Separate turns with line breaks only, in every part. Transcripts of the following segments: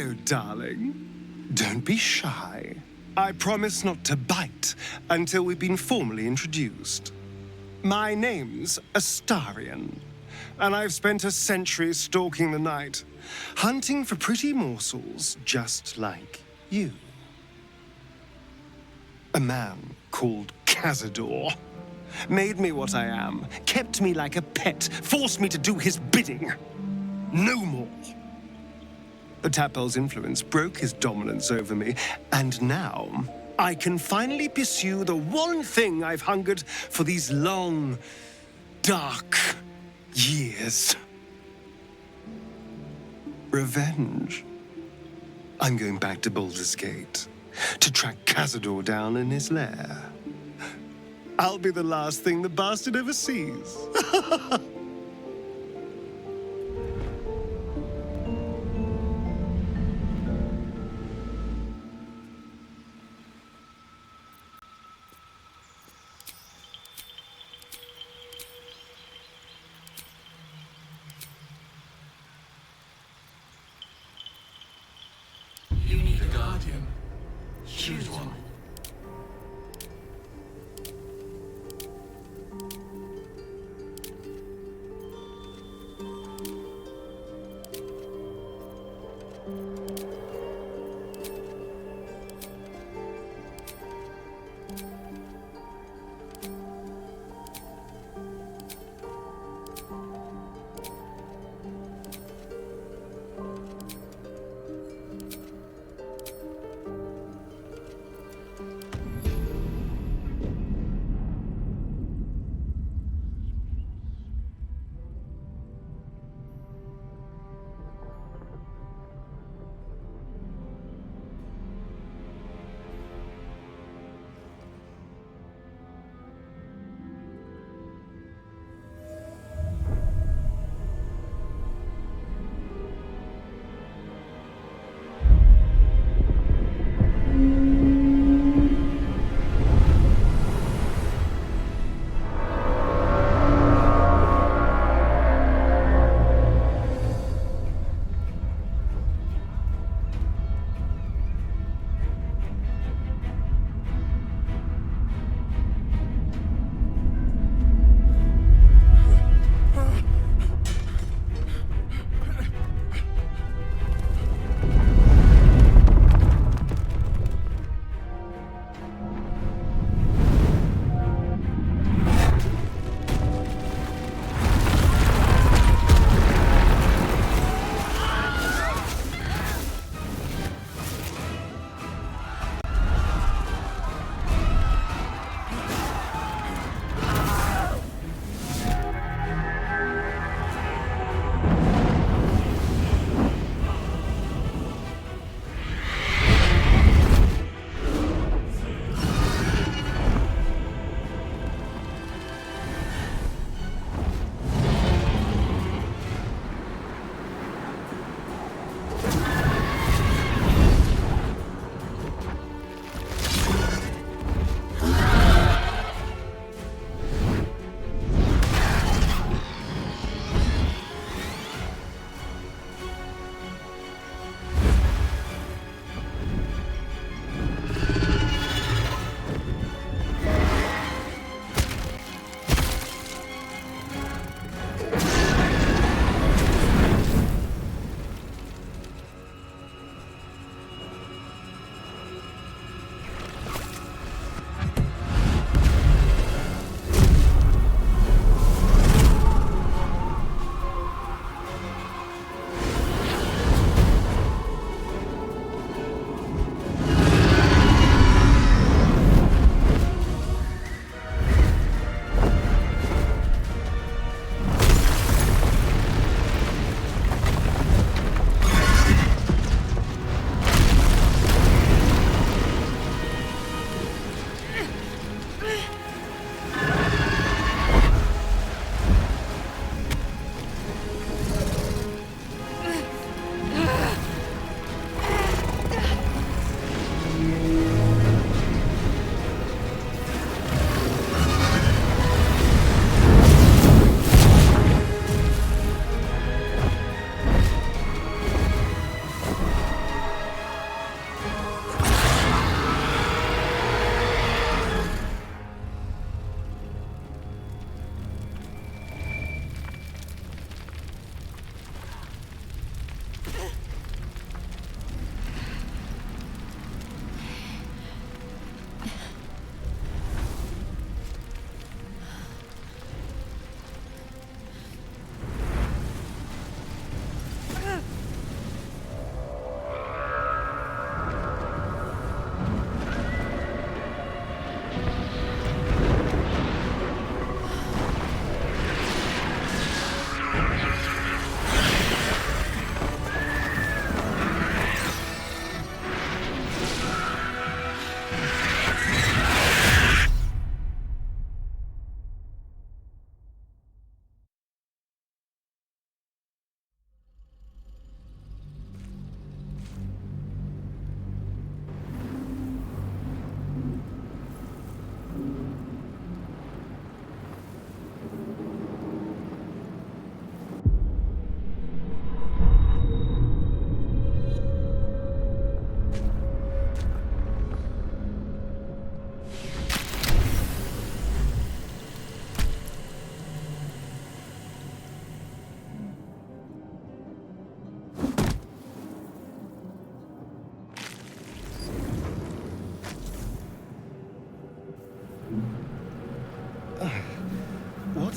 Hello, darling. Don't be shy. I promise not to bite until we've been formally introduced. My name's Astarion, and I've spent a century stalking the night, hunting for pretty morsels just like you. A man called Cazador made me what I am, kept me like a pet, forced me to do his bidding. No more. The Tadpole's influence broke his dominance over me, and now I can finally pursue the one thing I've hungered for these long, dark years. Revenge. I'm going back to Baldur's Gate to track Cazador down in his lair. I'll be the last thing the bastard ever sees.
You need a guardian. Choose one.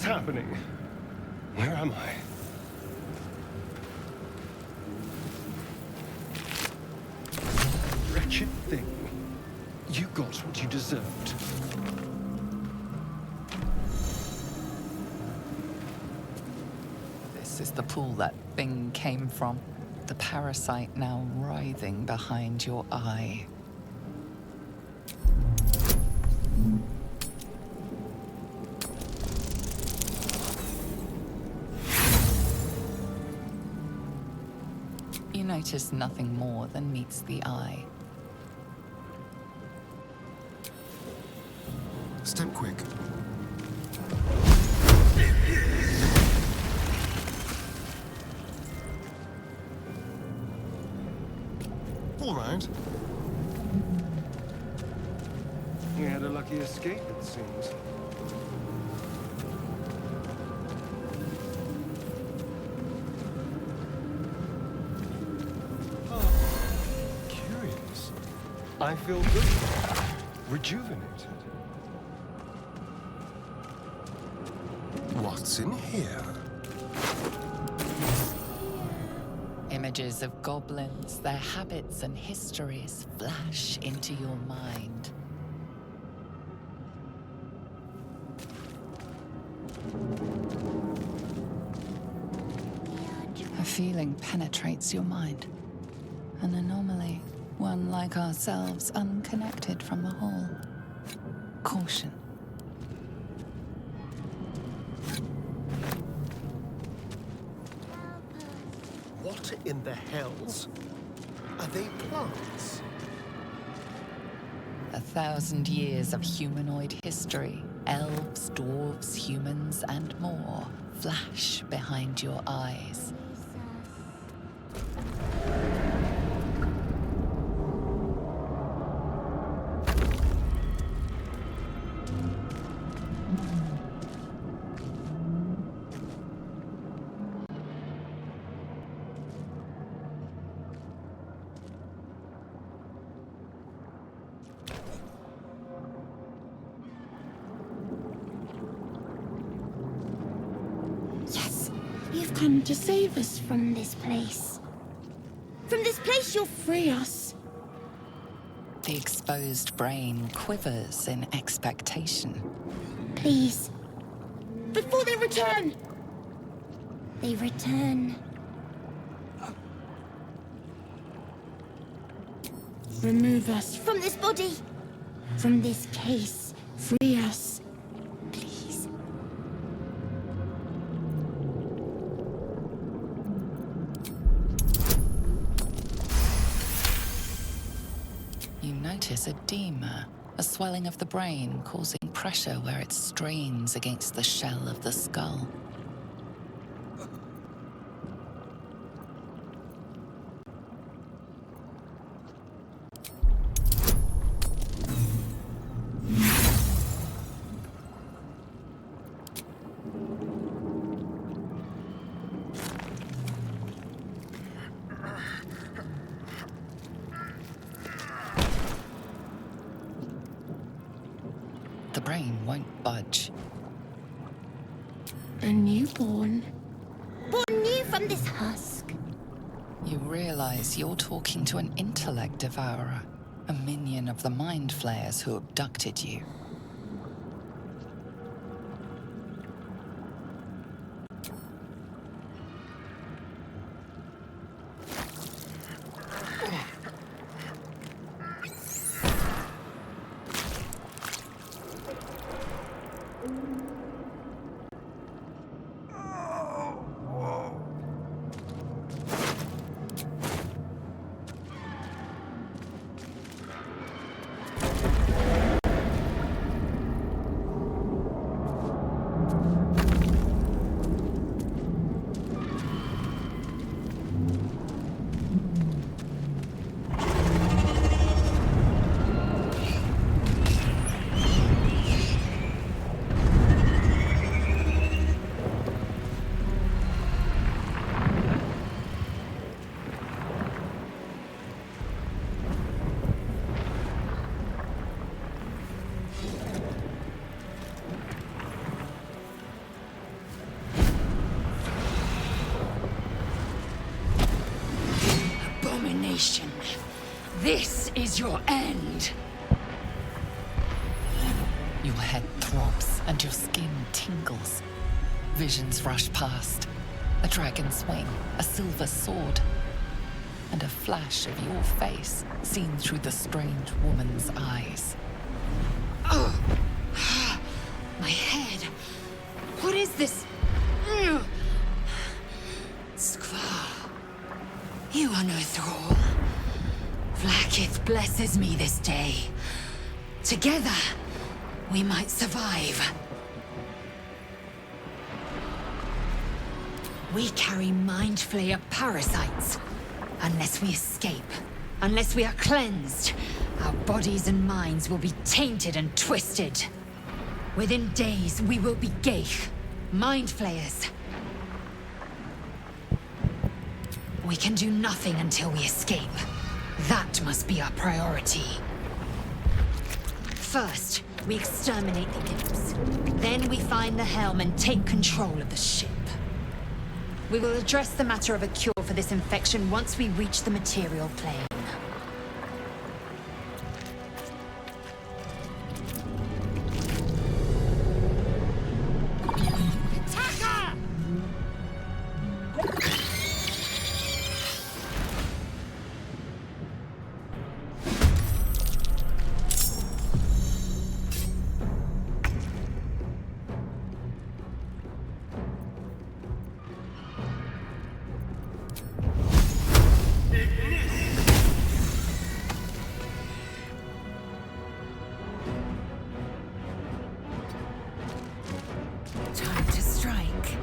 happening? Where am I? Wretched thing. You got what you deserved.
This is the pool that thing came from. The parasite now writhing behind your eye. You notice nothing more than meets the eye.
Step quick. All right. We had a lucky escape, it seems. Oh, curious. I feel good. Rejuvenated. What's in here?
Images of goblins, their habits and histories flash into your mind. A feeling penetrates your mind. An anomaly, one like ourselves, unconnected from the whole. Caution.
What in the hells? Are they plants?
1,000 years of humanoid history, elves, dwarves, humans, and more flash behind your eyes.
Yes, you've come to save us from this place. From this place, you'll free us.
The exposed brain quivers in expectation.
Please. Before they return. They return. Remove us from this body. From this case. Free us. Please.
You notice edema, a swelling of the brain causing pressure where it strains against the shell of the skull. The brain won't budge.
A newborn. Born new from this husk.
You realize you're talking to an intellect devourer, a minion of the mind flayers who abducted you. This is your end. Your head throbs and your skin tingles. Visions rush past. A dragon's wing, a silver sword, and a flash of your face seen through the strange woman's eyes. Oh, my head. What is this? Skvar, you are no thrall. Vlaakith blesses me this day. Together, we might survive. We carry Mind Flayer parasites. Unless we escape, unless we are cleansed, our bodies and minds will be tainted and twisted. Within days, we will be Geich, Mind Flayers. We can do nothing until we escape. That must be our priority. First, we exterminate the imps. Then we find the helm and take control of the ship. We will address the matter of a cure for this infection once we reach the material plane. Time to strike.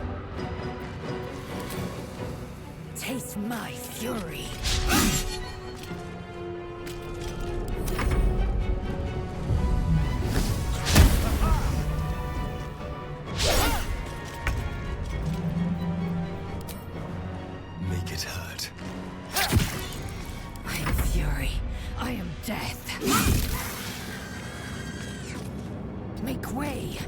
Taste my fury.
Make it hurt.
I am fury. I am death. Make way.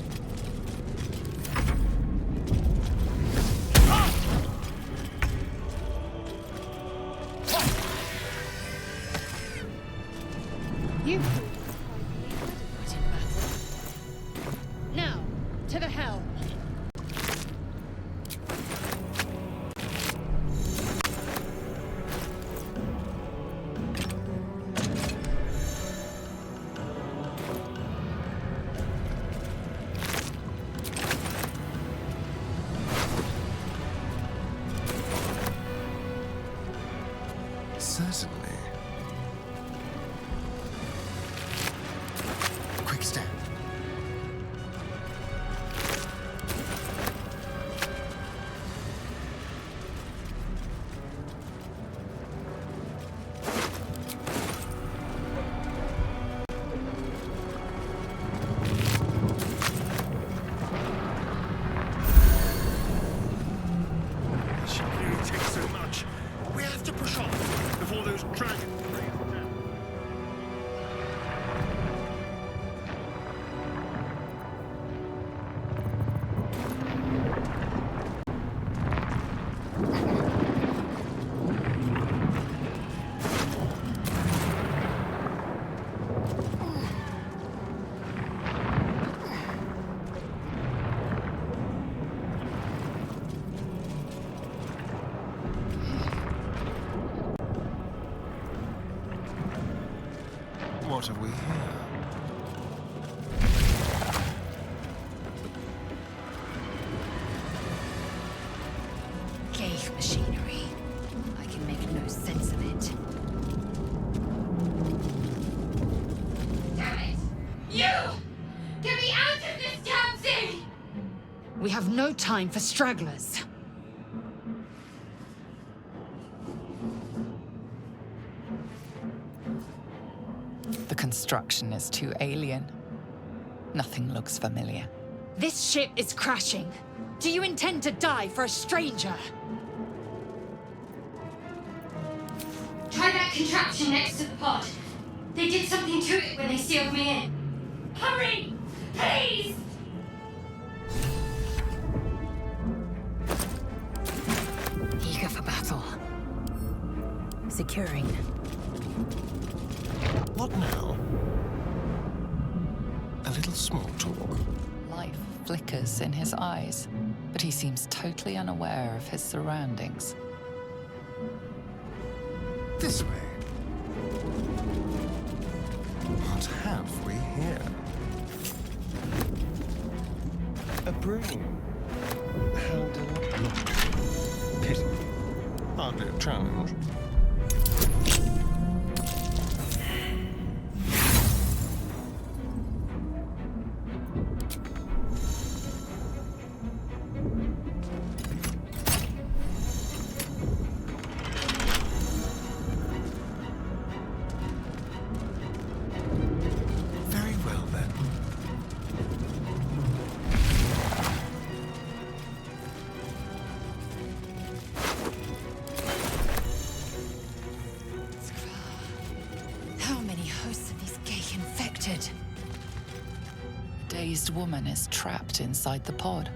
You put in battle. Now, to the helm.
Certainly. Quick step. It takes so much. We have to push on before those dragons rain down. What have we here?
Geich machinery. I can make no sense of it.
Damn it! You! Get me out of this damn thing!
We have no time for stragglers. The construction is too alien. Nothing looks familiar. This ship is crashing. Do you intend to die for a stranger?
Try that contraption next to the pod. They did something to it when they sealed me in. Hurry! Please!
Eager for battle. Securing.
What now? A little small talk.
Life flickers in his eyes, but he seems totally unaware of his surroundings.
This way. What have we here? A broom. Handle locked. Pity. Hardly a challenge. Very well then.
How many hosts of these gay infected?
A dazed woman is trapped inside the pod.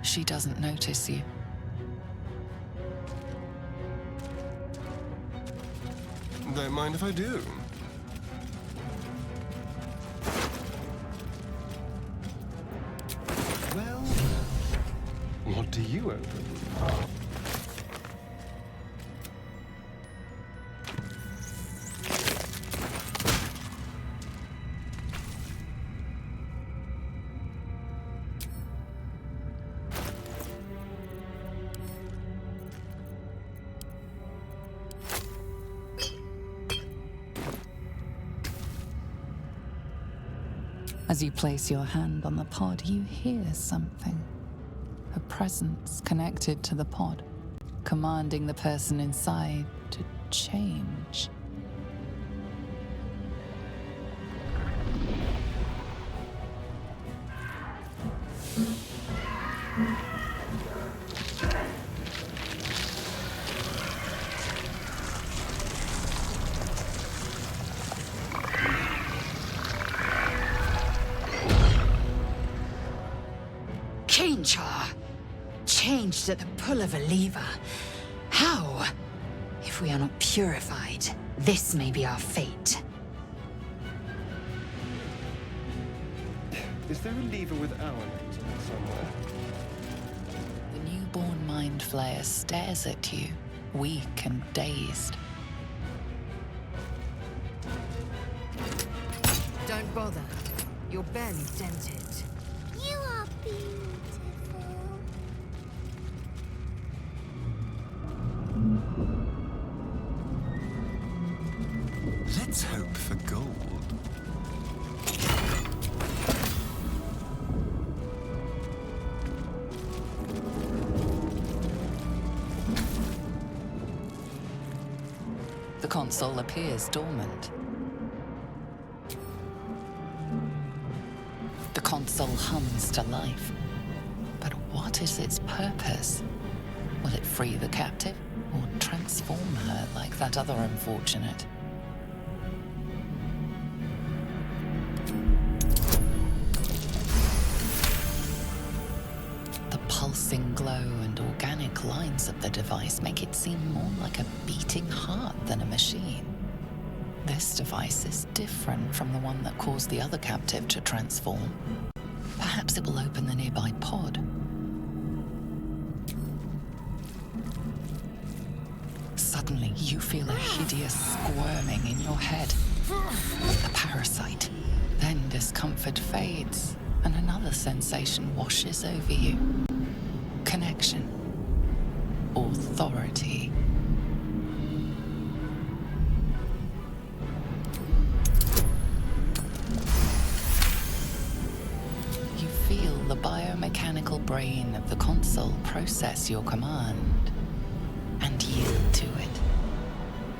She doesn't notice you.
Don't mind if I do. Well, what do you open?
As you place your hand on the pod, you hear something. A presence connected to the pod, commanding the person inside to change.
Changed at the pull of a lever. How? If we are not purified, this may be our fate.
Is there a lever with our names on it somewhere?
The newborn mind flayer stares at you, weak and dazed.
Don't bother. You're barely dented.
You are beautiful.
Let's hope for gold.
The console appears dormant. The console hums to life. But what is its purpose? Will it free the captive or transform her like that other unfortunate? The pulsing glow and organic lines of the device make it seem more like a beating heart than a machine. This device is different from the one that caused the other captive to transform. Perhaps it will open the nearby pod. Suddenly, you feel a hideous squirming in your head. A parasite. Then discomfort fades, and another sensation washes over you. Connection. Authority. You feel the biomechanical brain of the console process your command and yield to it.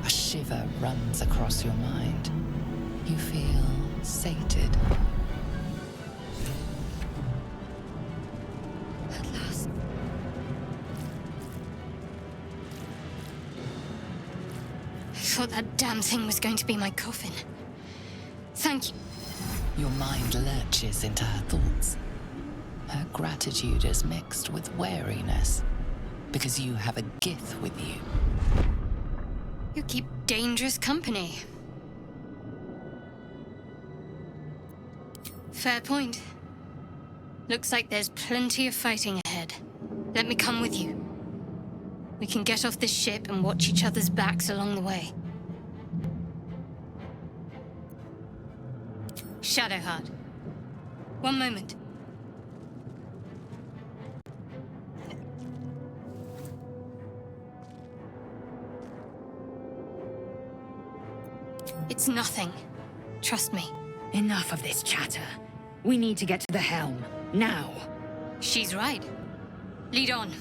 A shiver runs across your mind. You feel sated.
At last. I thought that damn thing was going to be my coffin. Thank you.
Your mind lurches into her thoughts. Her gratitude is mixed with wariness, because you have a gift with you.
You keep dangerous company. Fair point. Looks like there's plenty of fighting ahead. Let me come with you. We can get off this ship and watch each other's backs along the way. Shadowheart. One moment. It's nothing. Trust me.
Enough of this chatter. We need to get to the helm. Now.
She's right. Lead on.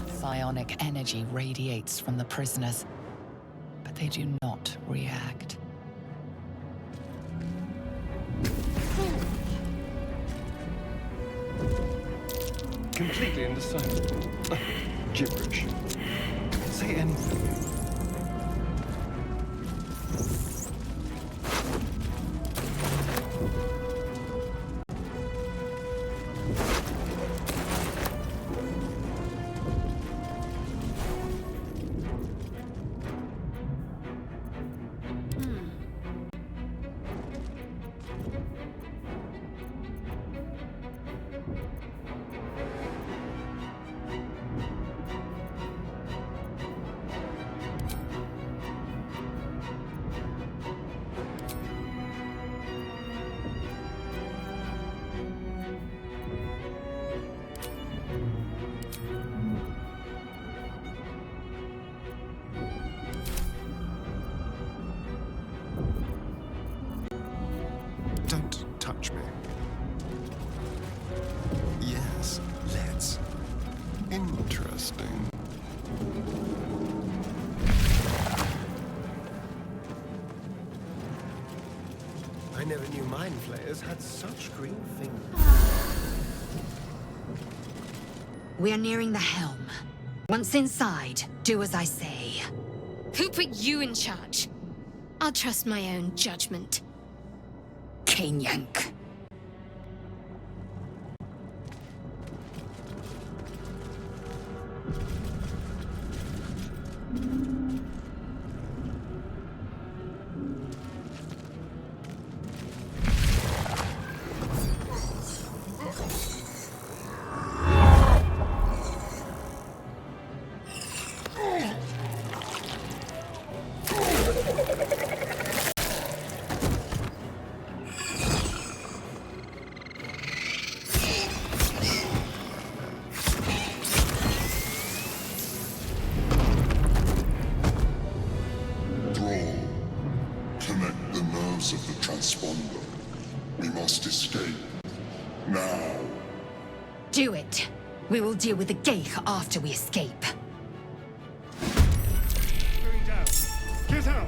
Psionic energy radiates from the prisoners, but they do not react.
Completely indecisive. Gibberish. Say anything. Don't touch me. Yes, let's. Interesting. I never knew mind flayers had such green fingers.
We are nearing the helm. Once inside, do as I say.
Who put you in charge? I'll trust my own judgment.
Cane Yank.
Connect the nerves of the transponder. We must escape. Now.
Do it. We will deal with the Geich after we escape.
Going down. Get out!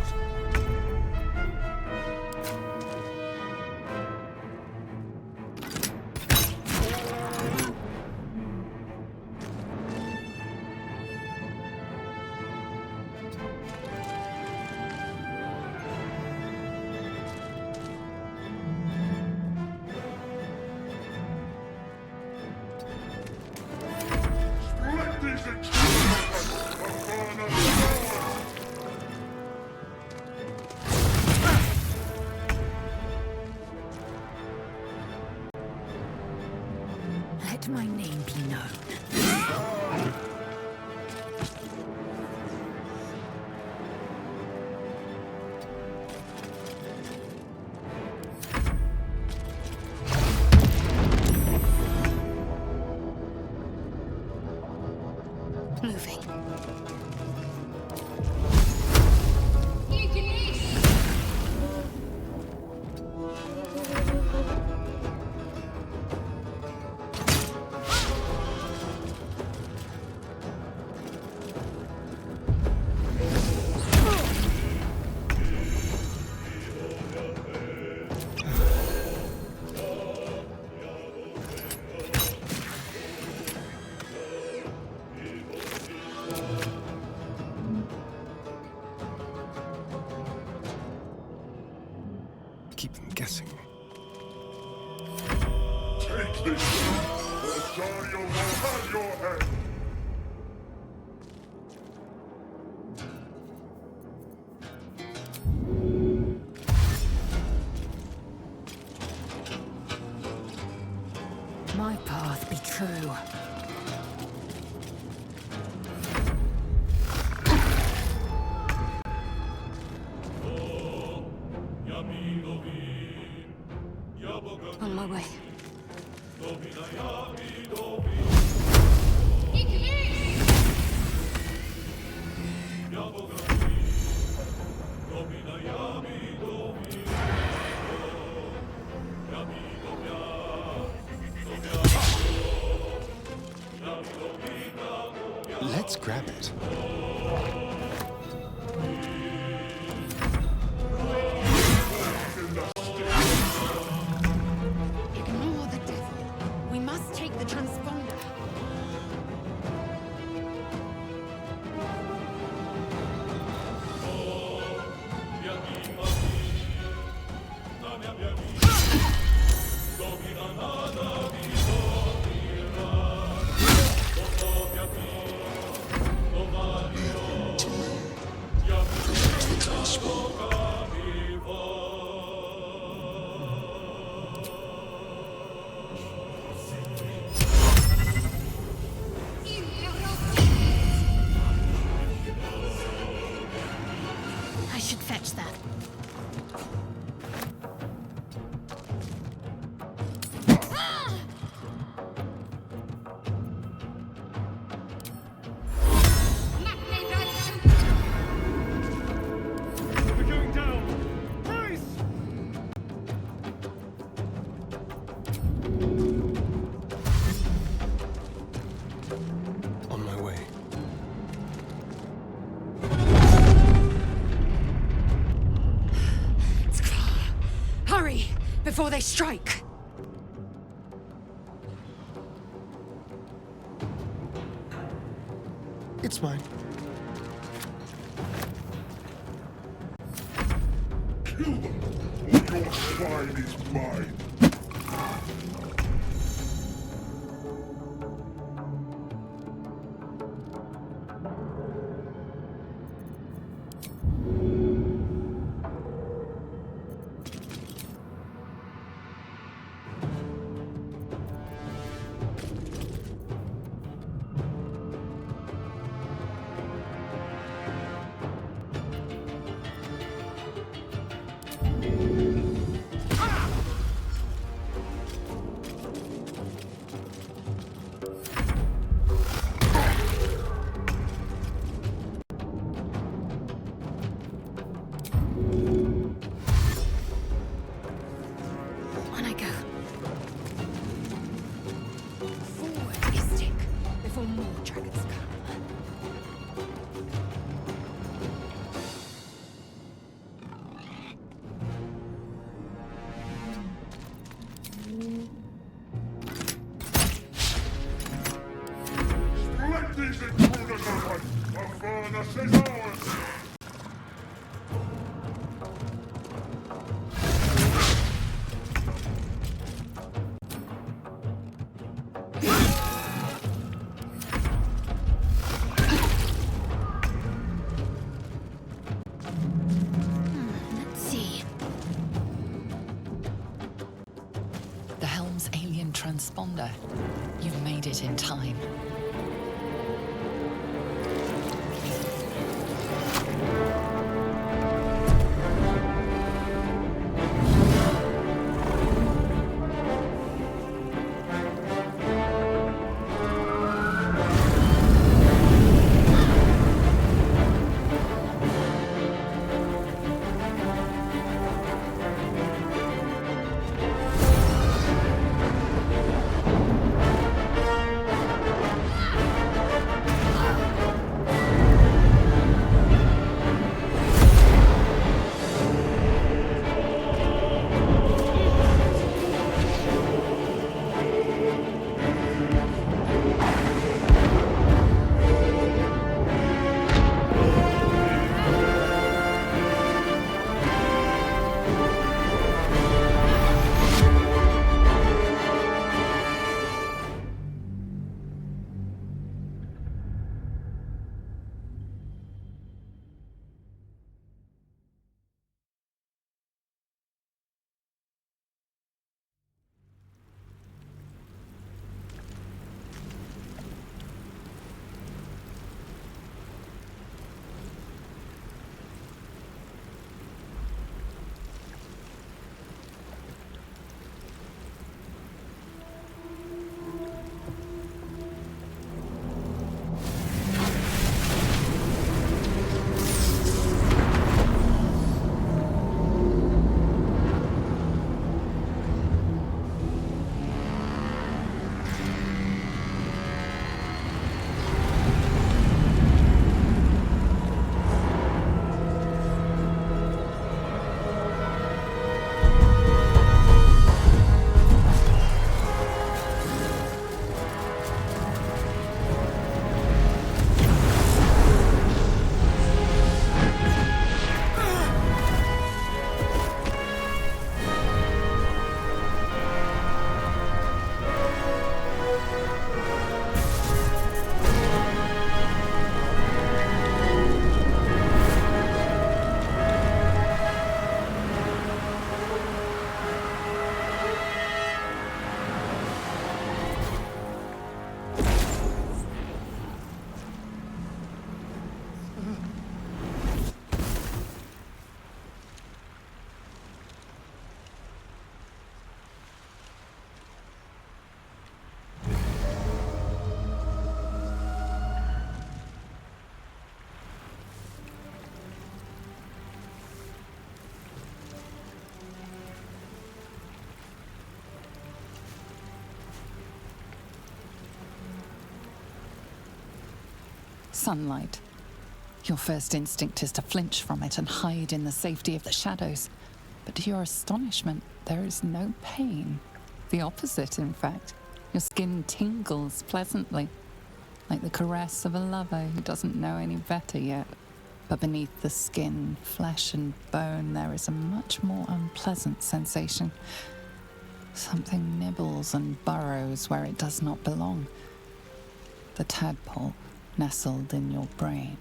Let these
keep them guessing.
Take this, or Dario will have your head!
My path be true.
On my way.
Let's grab it.
Ignore the devil. We must take the transponder.
I should fetch that.
We're going down! Brace! On my way.
Hurry, before they strike.
It's mine.
Kill them, or your swine is mine!
On I go.
Forward, Istik, before more dragons come.
Let these intruders open! The furnace is ours!
Let's see.
The helm's alien transponder. You've made it in time. Sunlight. Your first instinct is to flinch from it and hide in the safety of the shadows. But to your astonishment, there is no pain. The opposite, in fact. Your skin tingles pleasantly, like the caress of a lover who doesn't know any better yet. But beneath the skin, flesh and bone, there is a much more unpleasant sensation. Something nibbles and burrows where it does not belong. The tadpole nestled in your brain.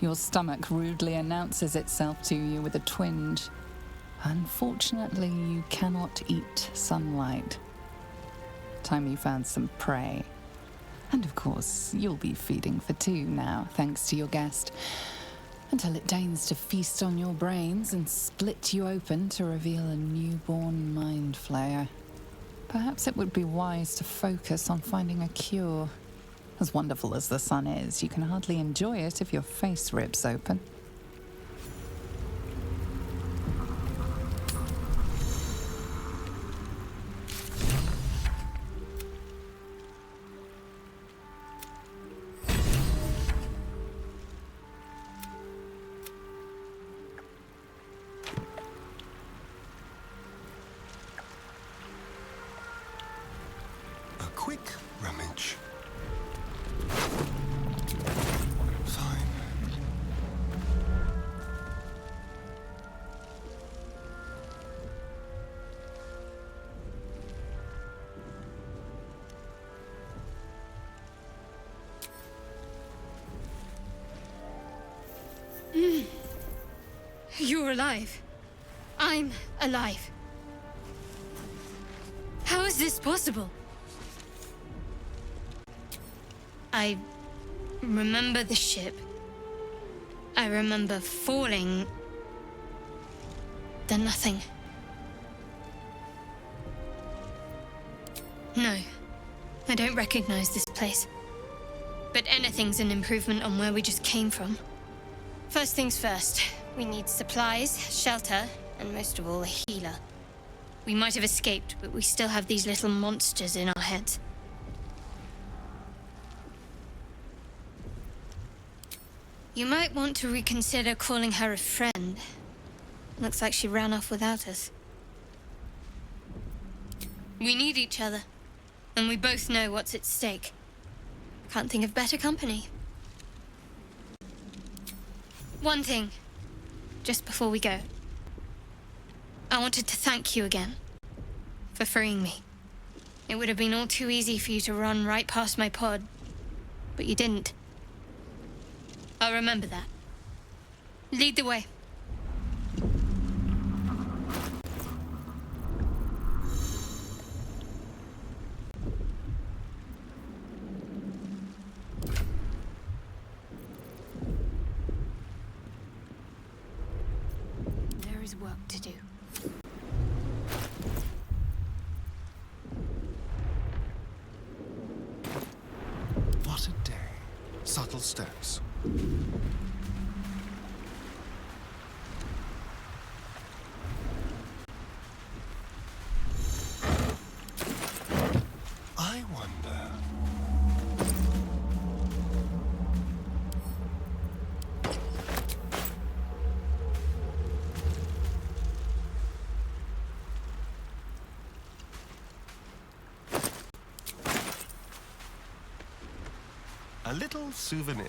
Your stomach rudely announces itself to you with a twinge. Unfortunately, you cannot eat sunlight. Time you found some prey. And of course, you'll be feeding for two now, thanks to your guest, until it deigns to feast on your brains and split you open to reveal a newborn mind flayer. Perhaps it would be wise to focus on finding a cure. As wonderful as the sun is, you can hardly enjoy it if your face rips open.
A quick rummage. Fine.
You're alive. I'm alive. How is this possible? I remember the ship. I remember falling. Then nothing. No, I don't recognize this place. But anything's an improvement on where we just came from. First things first, we need supplies, shelter, and most of all, a healer. We might have escaped, but we still have these little monsters in our heads. You might want to reconsider calling her a friend. Looks like she ran off without us. We need each other, and we both know what's at stake. Can't think of better company. One thing, just before we go. I wanted to thank you again for freeing me. It would have been all too easy for you to run right past my pod, but you didn't. I'll remember that. Lead the way. There is work to do.
What a day. Subtle steps. I wonder. A little souvenir.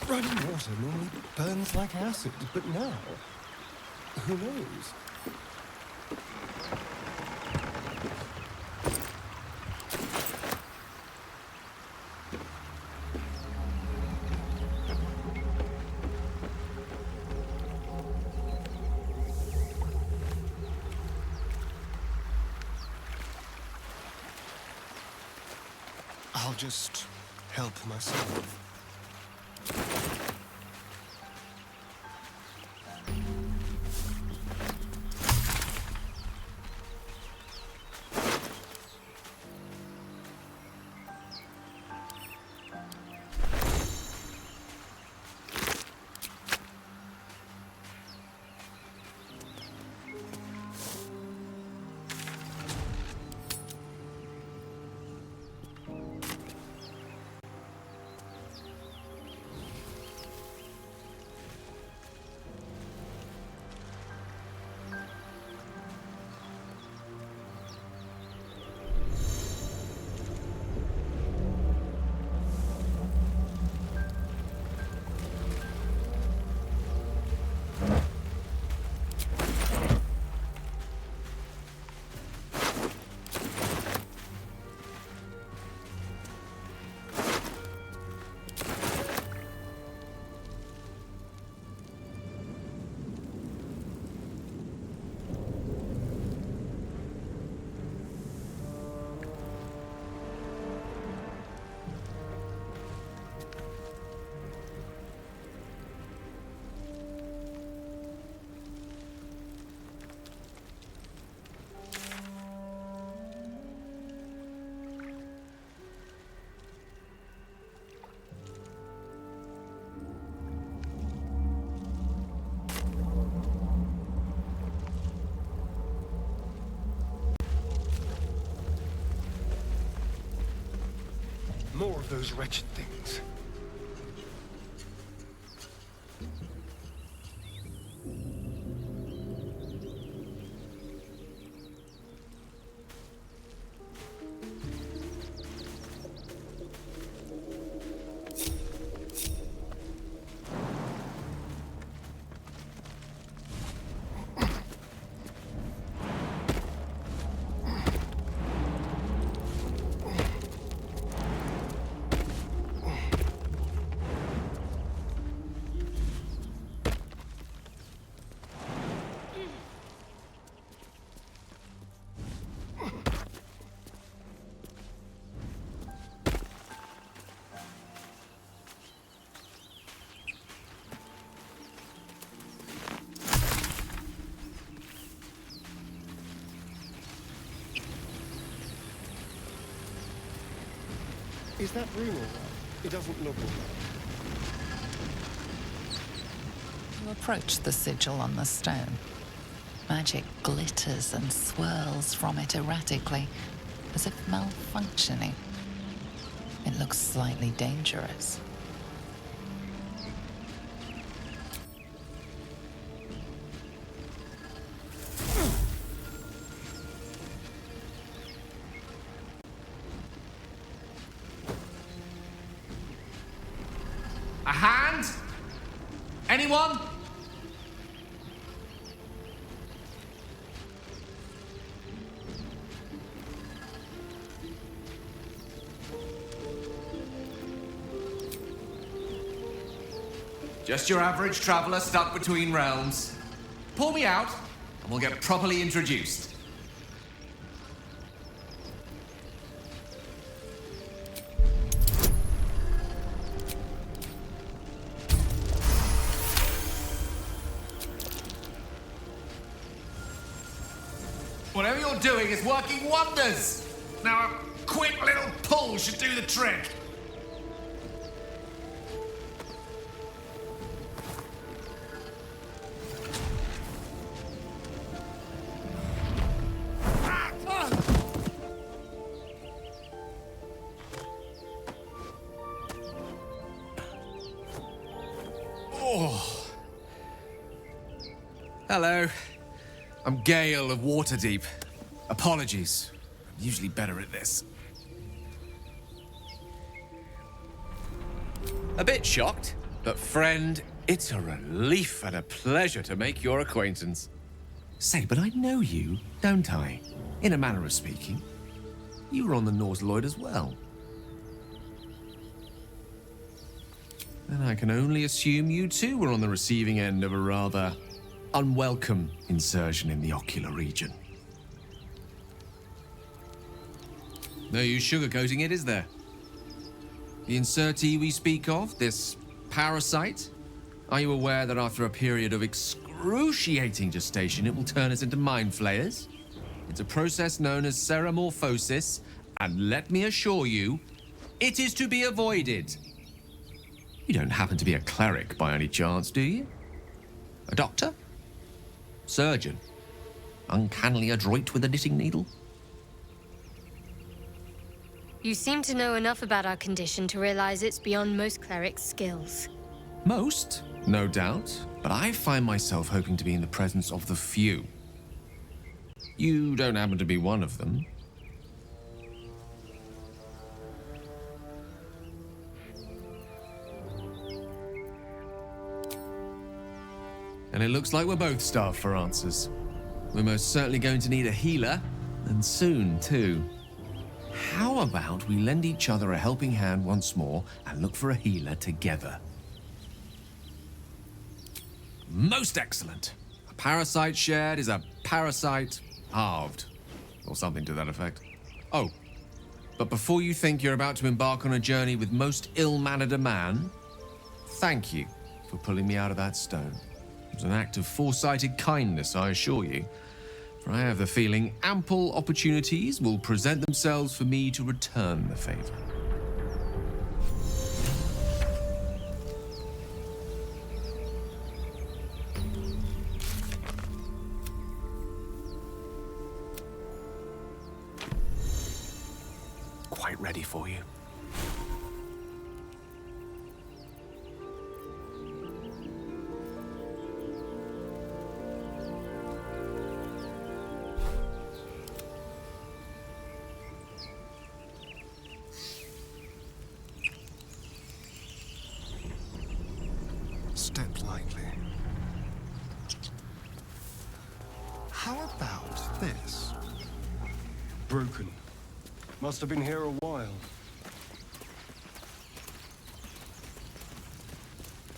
Running water normally burns like acid, but now, who knows? I'll just help myself. More of those wretched things. Is that room all right? It doesn't look all right.
You approach the sigil on the stone. Magic glitters and swirls from it erratically, as if malfunctioning. It looks slightly dangerous.
A hand? Anyone? Just your average traveler stuck between realms. Pull me out, and we'll get properly introduced. Whatever you're doing is working wonders. Now a quick little pull should do the trick. Oh. Hello. I'm Gale of Waterdeep. Apologies. I'm usually better at this. A bit shocked, but friend, it's a relief and a pleasure to make your acquaintance. Say, but I know you, don't I? In a manner of speaking. You were on the Nautiloid as well. And I can only assume you too were on the receiving end of a rather unwelcome insertion in the ocular region. No use sugarcoating it, is there? The insertee we speak of, this parasite, are you aware that after a period of excruciating gestation, it will turn us into mind flayers? It's a process known as ceramorphosis, and let me assure you, it is to be avoided. You don't happen to be a cleric by any chance, do you? A doctor? Surgeon? Uncannily adroit with a knitting needle?
You seem to know enough about our condition to realize it's beyond most clerics' skills.
Most, no doubt, but I find myself hoping to be in the presence of the few. You don't happen to be one of them. And it looks like we're both starved for answers. We're most certainly going to need a healer, and soon, too. How about we lend each other a helping hand once more and look for a healer together? Most excellent. A parasite shared is a parasite halved, or something to that effect. Oh, but before you think you're about to embark on a journey with most ill-mannered a man, thank you for pulling me out of that stone. It was an act of foresighted kindness, I assure you. For I have the feeling ample opportunities will present themselves for me to return the favor.
Quite ready for you. Step lightly. How about this? Broken. Must have been here a while.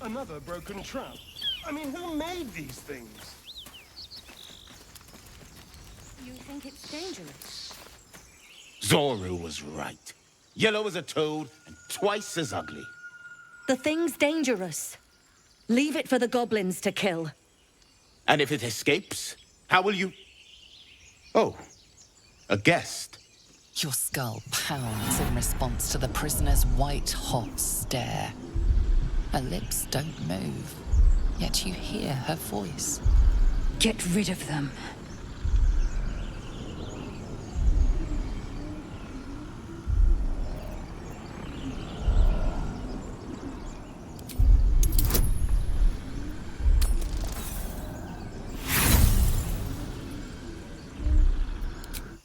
Another broken trap. I mean, who made these things?
You think it's dangerous?
Zoru was right. Yellow as a toad and twice as ugly.
The thing's dangerous. Leave it for the goblins to kill.
And if it escapes, how will you... Oh, a guest.
Your skull pounds in response to the prisoner's white-hot stare. Her lips don't move, yet you hear her voice.
Get rid of them.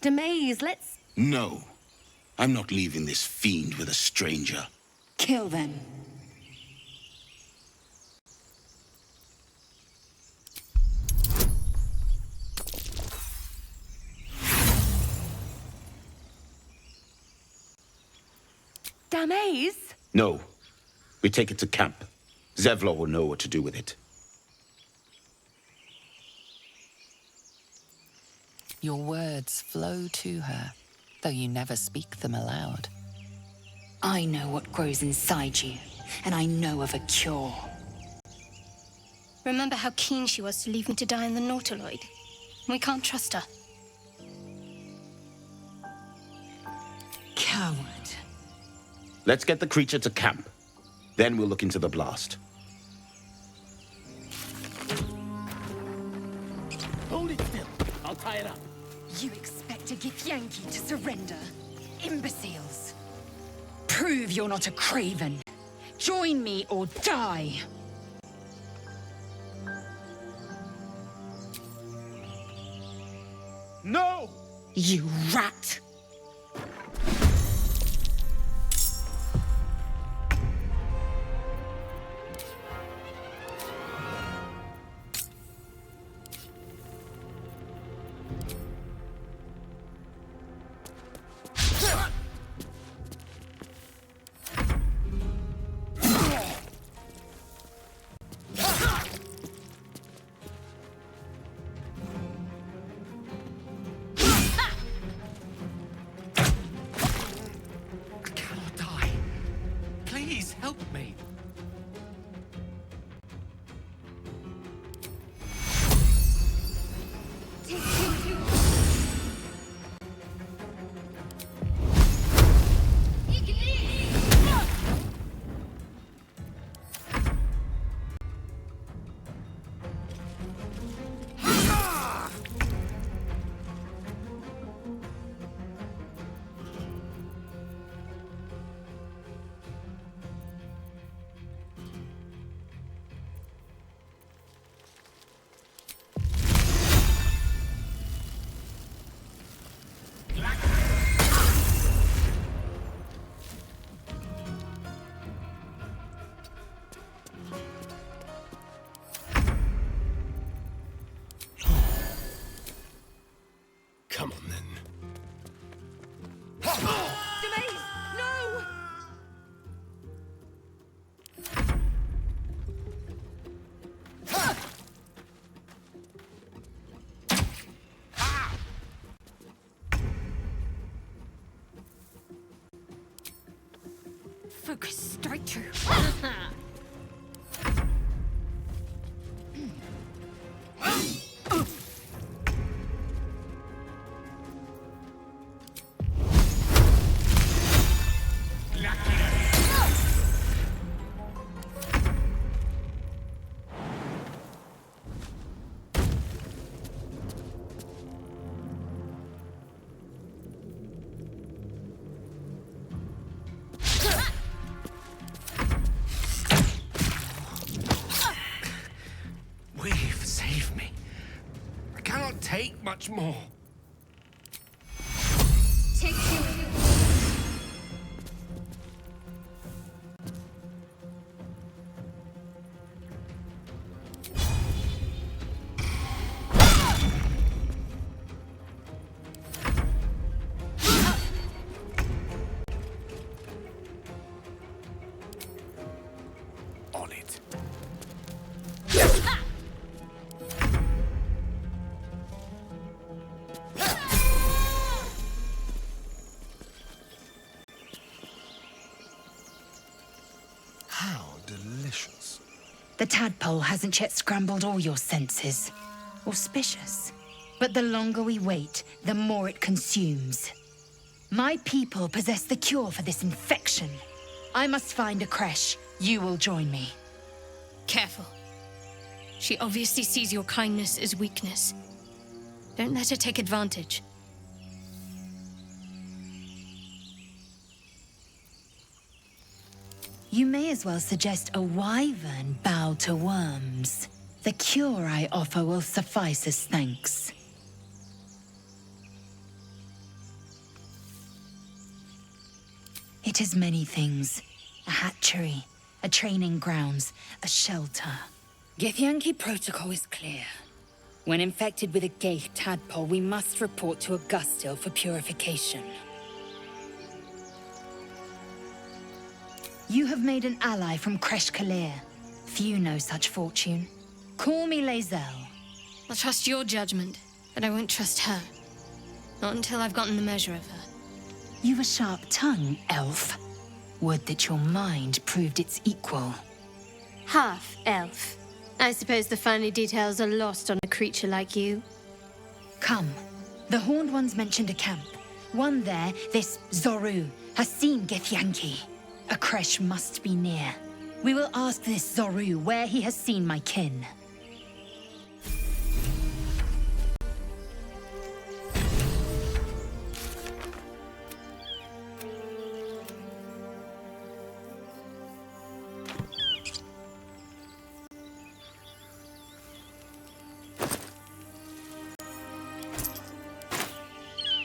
Demaze, let's...
No, I'm not leaving this fiend with a stranger.
Kill them.
Demaze?
No, we take it to camp. Zevlor will know what to do with it.
Your words flow to her, though you never speak them aloud.
I know what grows inside you, and I know of a cure.
Remember how keen she was to leave me to die in the Nautiloid? We can't trust her.
Coward.
Let's get the creature to camp. Then we'll look into the blast.
Hold it still. I'll tie it up.
You expect a Githyanki to surrender? Imbeciles. Prove you're not a craven. Join me or die.
No!
You rat!
Please help me.
Come on, then.
Demaze, no!
Focus, strike true.
We've saved me. I cannot take much more.
Take two.
The tadpole hasn't yet scrambled all your senses. Auspicious. But the longer we wait, the more it consumes. My people possess the cure for this infection. I must find a creche. You will join me.
Careful. She obviously sees your kindness as weakness. Don't let her take advantage.
You may as well suggest a wyvern bow to worms. The cure I offer will suffice as thanks. It is many things. A hatchery, a training grounds, a shelter.
Githyanki protocol is clear. When infected with a gay tadpole, we must report to Augustil for purification.
You have made an ally from Kresh Kalir. Few know such fortune. Call me Lae'zel.
I'll trust your judgment, but I won't trust her. Not until I've gotten the measure of her.
You've a sharp tongue, elf. Would that your mind proved its equal.
Half elf. I suppose the finer details are lost on a creature like you.
Come. The Horned Ones mentioned a camp. One there, this Zoru, has seen Githyanki. A creche must be near. We will ask this Zoru where he has seen my kin.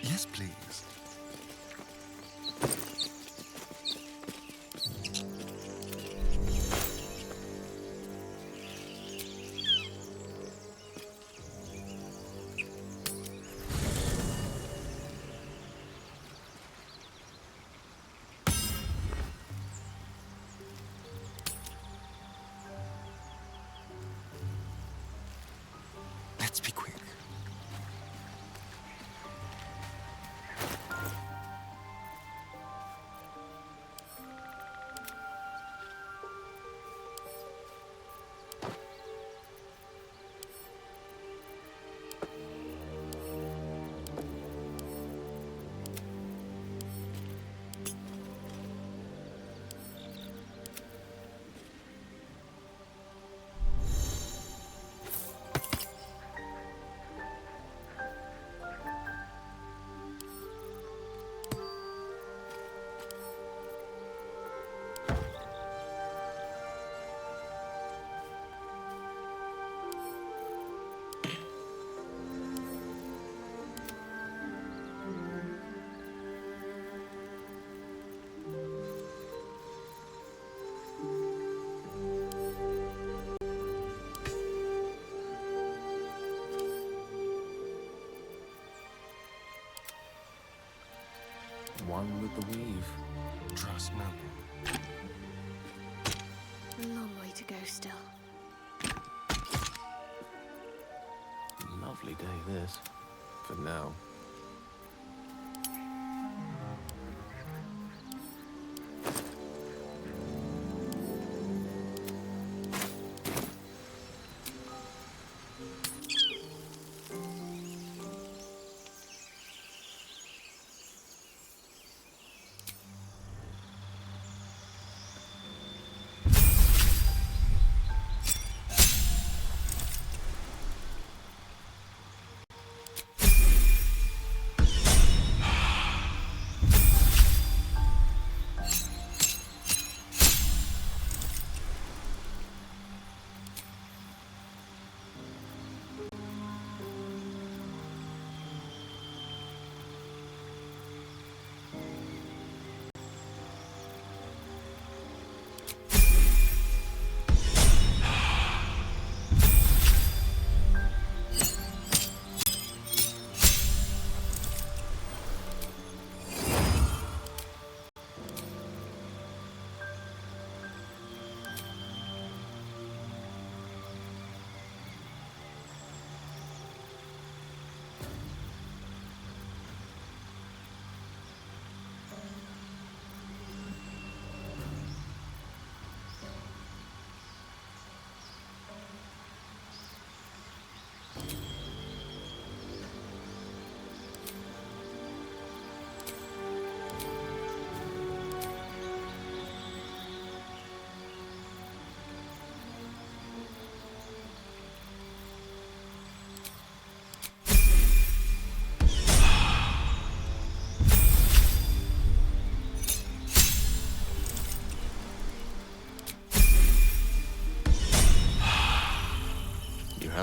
Yes, please. Let's be quick.
One with the weave.
Trust no one.
A long way to go still.
Lovely day this. For now.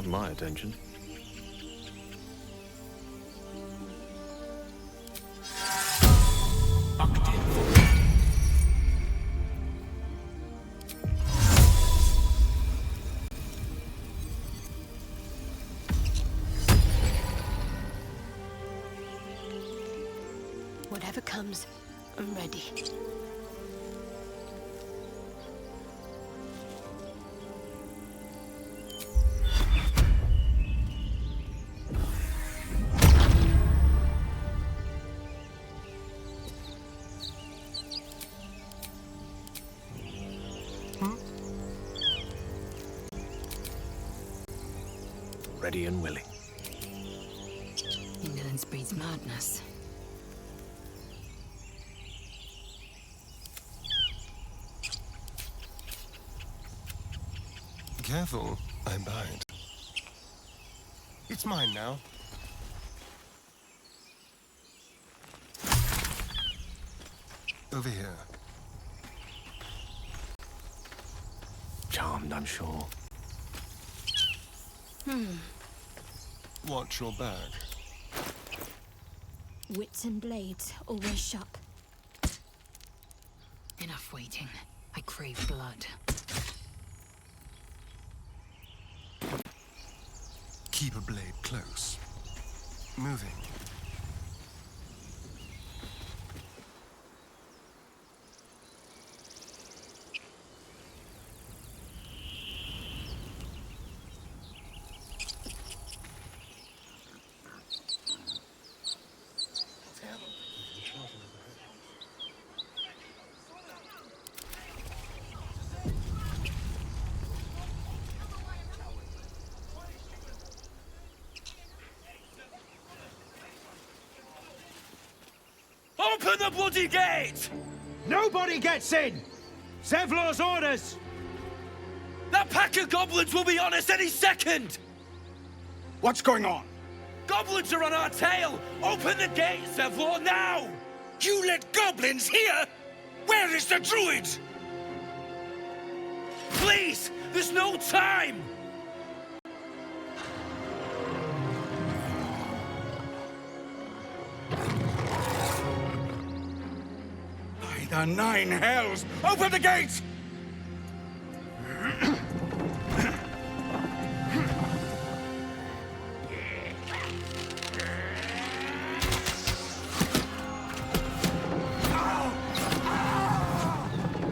have my attention.
Whatever comes, I'm ready.
Ready and willing.
Indolence breeds madness.
Careful, I bite. It's mine now. Over here.
Charmed, I'm sure.
Watch your back.
Wits and blades, always sharp.
Enough waiting. I crave blood.
Keep a blade close. Moving.
Open the bloody gate!
Nobody gets in! Zevlor's orders!
That pack of goblins will be on us any second!
What's going on?
Goblins are on our tail! Open the gate, Zevlor, now!
You let goblins here? Where is the druid?
Please! There's no time!
By the nine hells! Open the gate!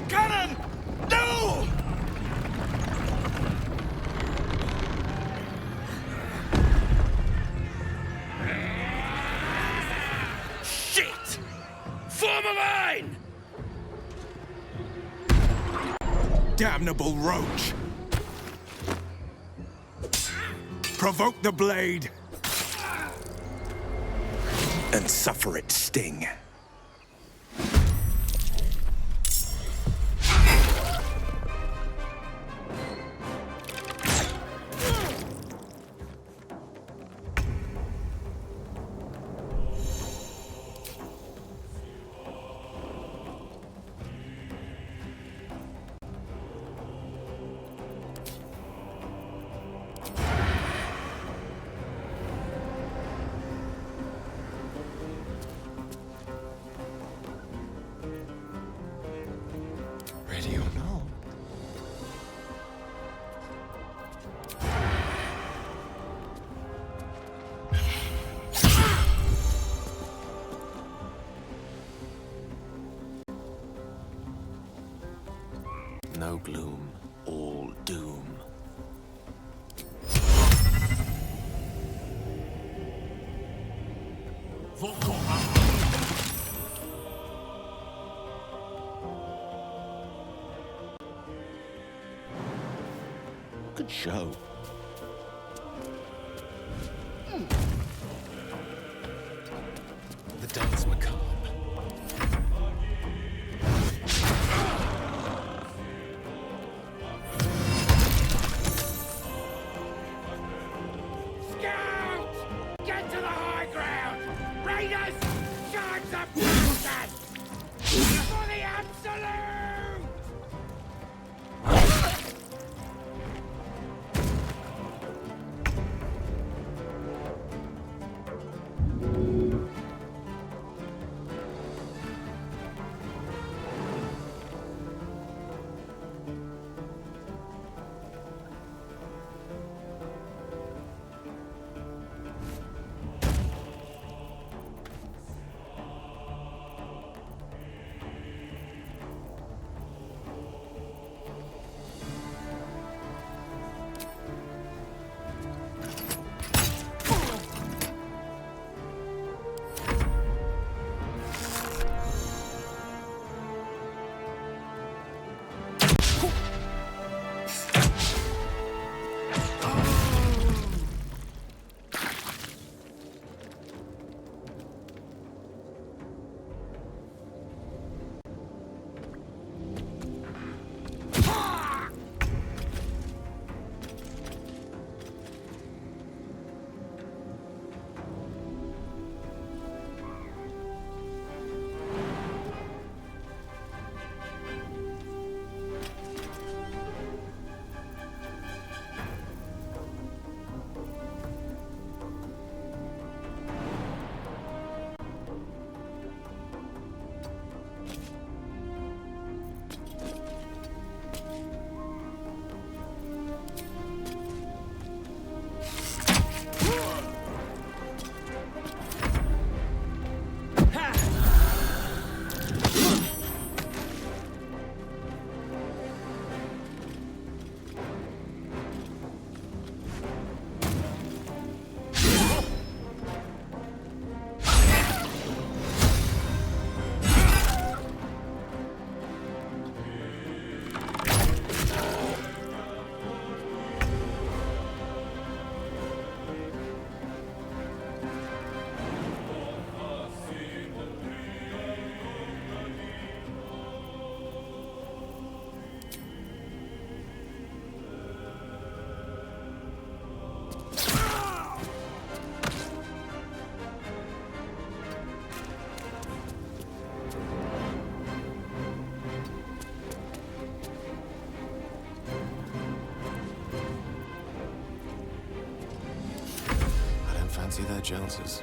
Cannon! No!
Shit! Form a line!
Damnable roach! Provoke the blade! And suffer its sting.
Ready or not?
No gloom, all doom.
Good show.
The dance macabre.
Scout! Get to the high ground! Raiders! Charge the bastard! For the absolute!
See their Joneses.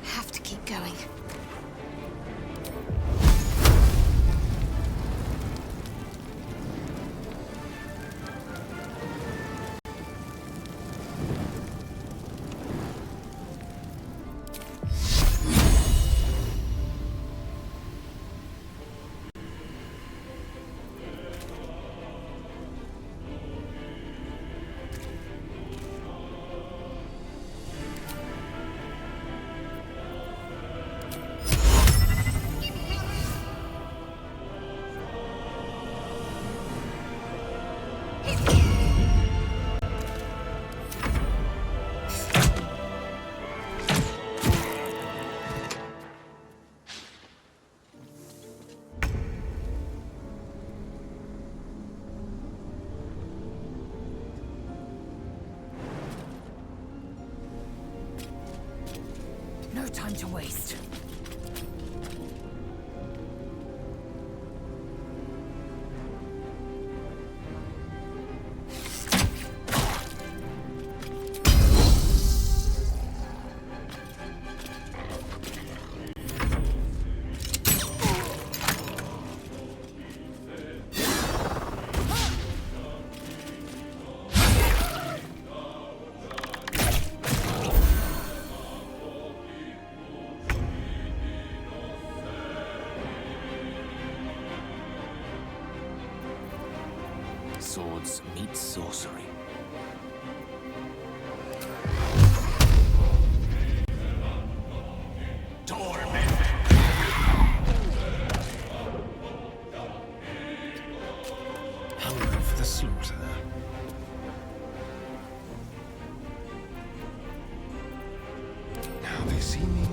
Have to keep going.
No time to waste.
Swords meet sorcery.
Hungry for the slaughter. Now they see me.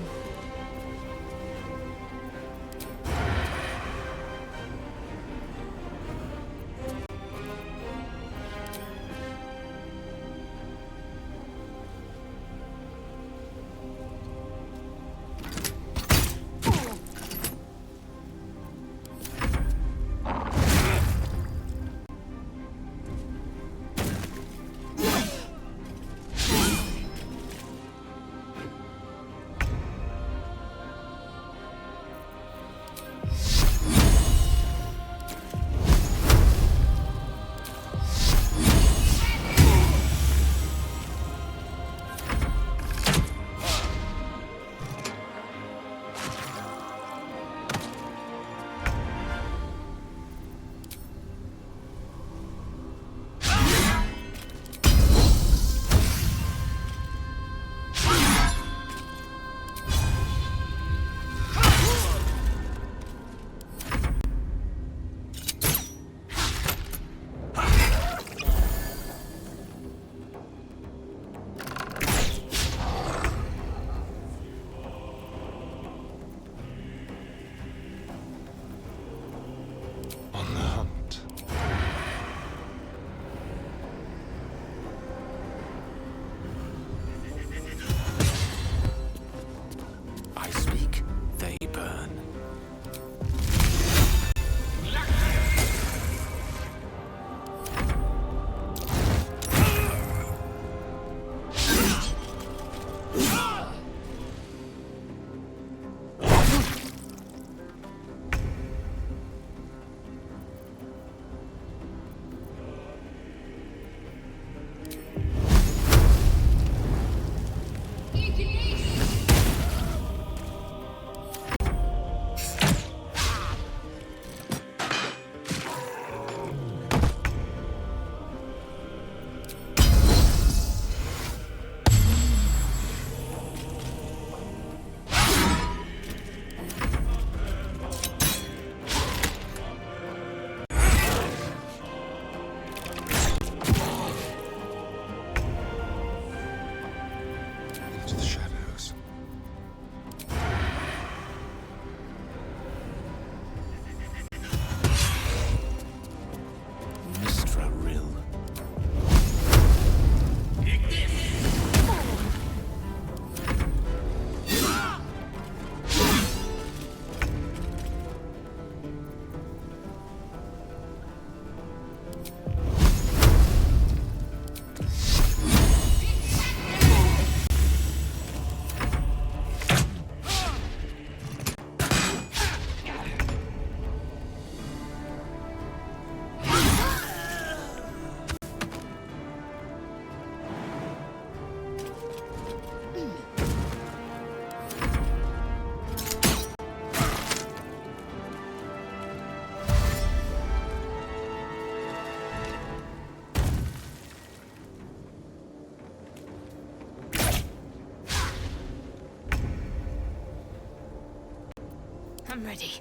I'm ready.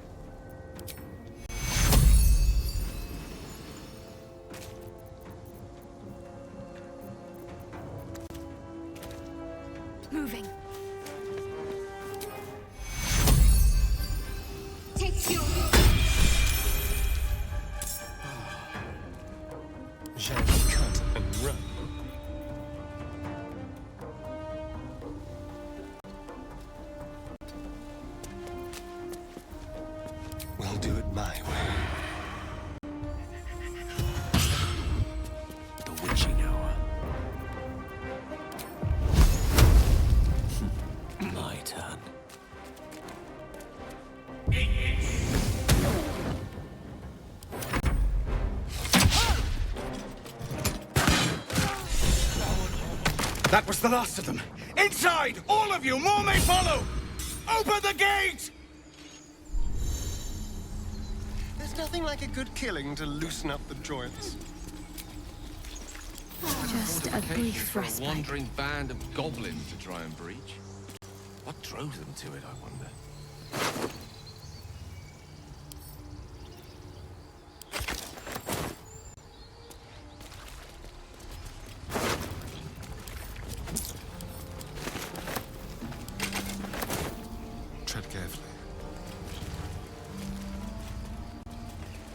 Moving. Take you.
Shall we cut and run? We'll do it my way.
The witching hour. My turn.
That was the last of them. Inside! All of you! More may follow! Open the gate!
There's nothing like a good killing to loosen up the joints.
Just a brief
For a
respite.
wandering band of goblins to try and breach. What drove them to it, I wonder?
Tread carefully.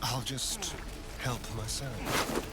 I'll just help myself.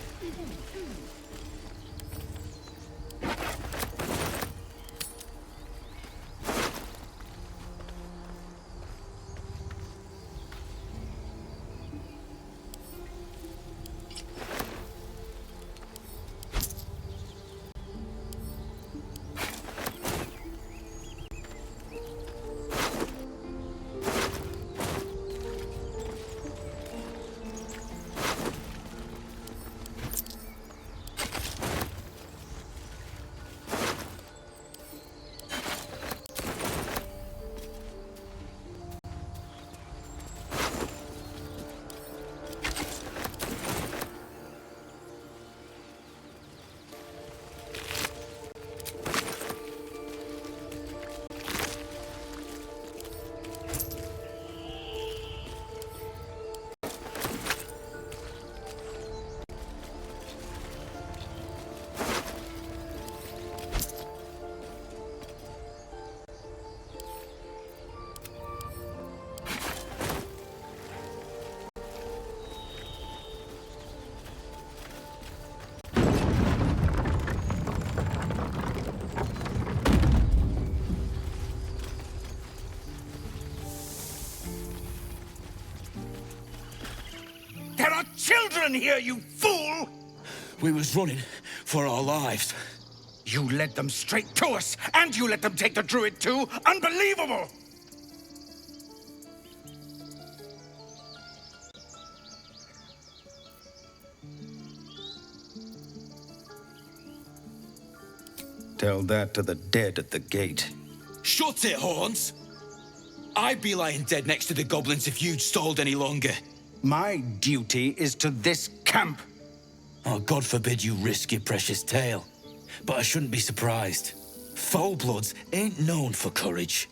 There are children here, you fool!
We was running for our lives.
You led them straight to us, and you let them take the druid too? Unbelievable!
Tell that to the dead at the gate.
Shut it, Horns! I'd be lying dead next to the goblins if you'd stalled any longer.
My duty is to this camp.
Oh, God forbid you risk your precious tail. But I shouldn't be surprised. Foul-bloods ain't known for courage.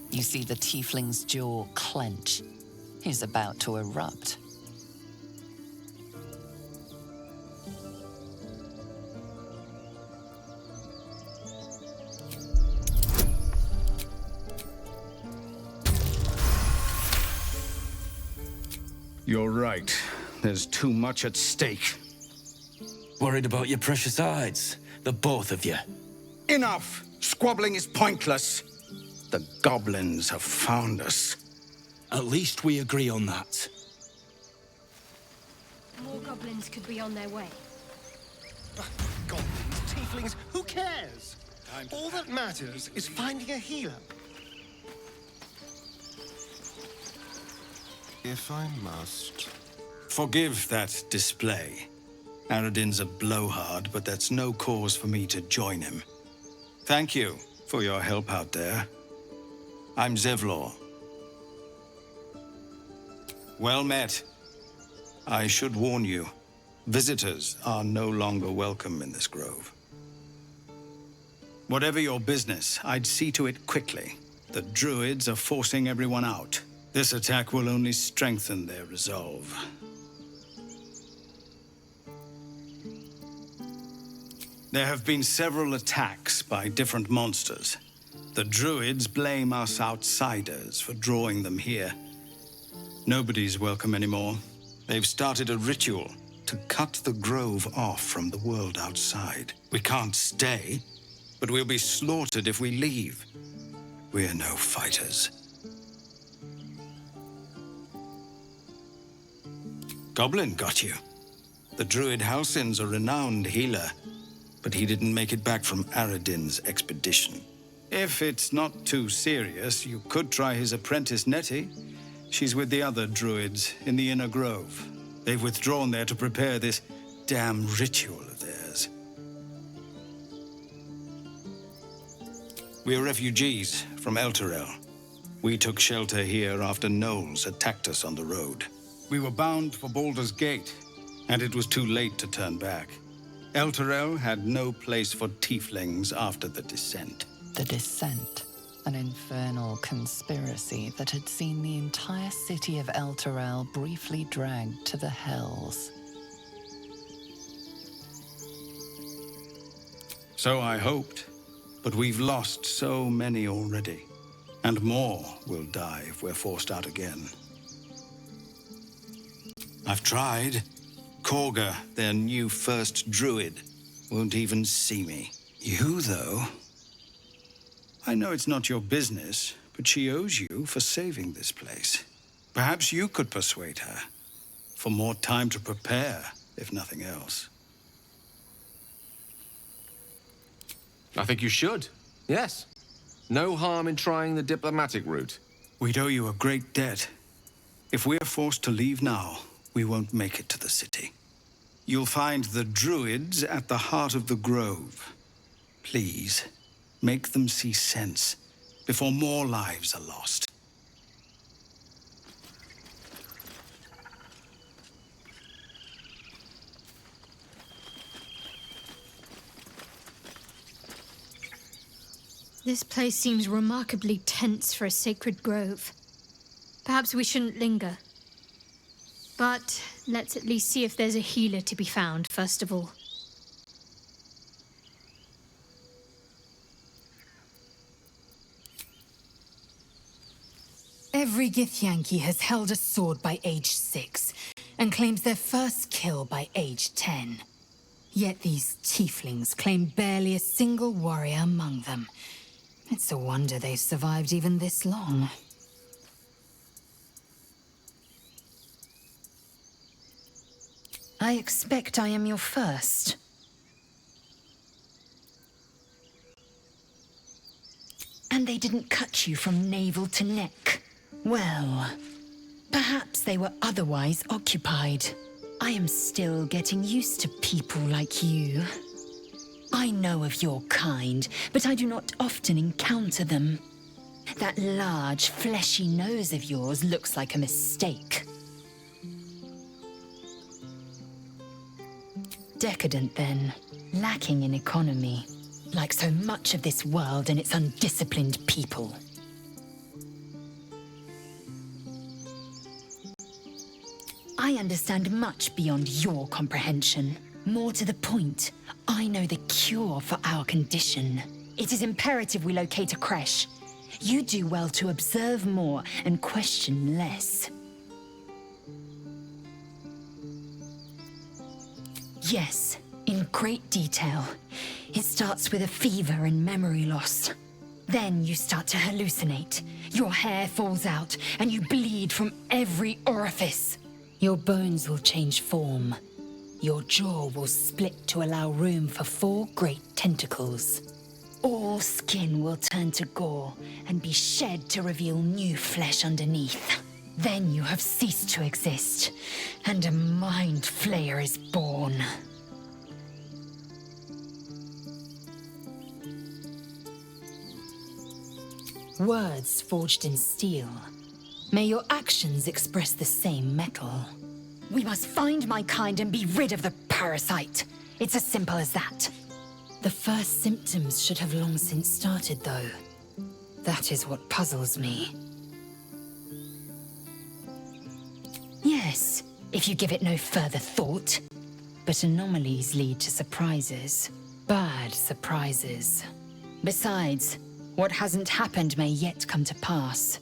You see the tiefling's jaw clench. He's about to erupt.
You're right. There's too much at stake.
Worried about your precious hides, the both of you.
Enough! Squabbling is pointless. The goblins have found us.
At least we agree on that.
More goblins could be on their way.
Goblins, tieflings, who cares? All that matters is finding a healer. If I must.
Forgive that display. Aradin's a blowhard, but that's no cause for me to join him. Thank you for your help out there. I'm Zevlor. Well met. I should warn you, visitors are no longer welcome in this grove. Whatever your business, I'd see to it quickly. The druids are forcing everyone out. This attack will only strengthen their resolve. There have been several attacks by different monsters. The druids blame us outsiders for drawing them here. Nobody's welcome anymore. They've started a ritual to cut the grove off from the world outside. We can't stay, but we'll be slaughtered if we leave. We're no fighters. Goblin got you. The druid Halsin's a renowned healer, but he didn't make it back from Aradin's expedition. If it's not too serious, you could try his apprentice Nettie. She's with the other druids in the inner grove. They've withdrawn there to prepare this damn ritual of theirs. We're refugees from Elturel. We took shelter here after gnolls attacked us on the road. We were bound for Baldur's Gate, and it was too late to turn back. Elturel had no place for tieflings after the Descent.
The Descent, an infernal conspiracy that had seen the entire city of Elturel briefly dragged to the Hells.
So I hoped, but we've lost so many already. And more will die if we're forced out again. I've tried. Korga, their new first druid, won't even see me. You, though... I know it's not your business, but she owes you for saving this place. Perhaps you could persuade her. For more time to prepare, if nothing else.
I think you should. Yes. No harm in trying the diplomatic route.
We'd owe you a great debt. If we're forced to leave now, we won't make it to the city. You'll find the druids at the heart of the grove. Please, make them see sense before more lives are lost.
This place seems remarkably tense for a sacred grove. Perhaps we shouldn't linger. But let's at least see if there's a healer to be found, first of all.
Every Githyanki has held a sword by age 6, and claims their first kill by age 10. Yet these tieflings claim barely a single warrior among them. It's a wonder they've survived even this long. I expect I am your first. And they didn't cut you from navel to neck. Well, perhaps they were otherwise occupied. I am still getting used to people like you. I know of your kind, but I do not often encounter them. That large, fleshy nose of yours looks like a mistake. Decadent, then. Lacking in economy. Like so much of this world and its undisciplined people. I understand much beyond your comprehension. More to the point, I know the cure for our condition. It is imperative we locate a creche. You do well to observe more and question less. Yes, in great detail. It starts with a fever and memory loss. Then you start to hallucinate. Your hair falls out and you bleed from every orifice. Your bones will change form. Your jaw will split to allow room for 4 great tentacles. All skin will turn to gore and be shed to reveal new flesh underneath. Then you have ceased to exist, and a mind flayer is born. Words forged in steel. May your actions express the same metal. We must find my kind and be rid of the parasite. It's as simple as that. The first symptoms should have long since started, though. That is what puzzles me. Yes, if you give it no further thought. But anomalies lead to surprises. Bad surprises. Besides, what hasn't happened may yet come to pass.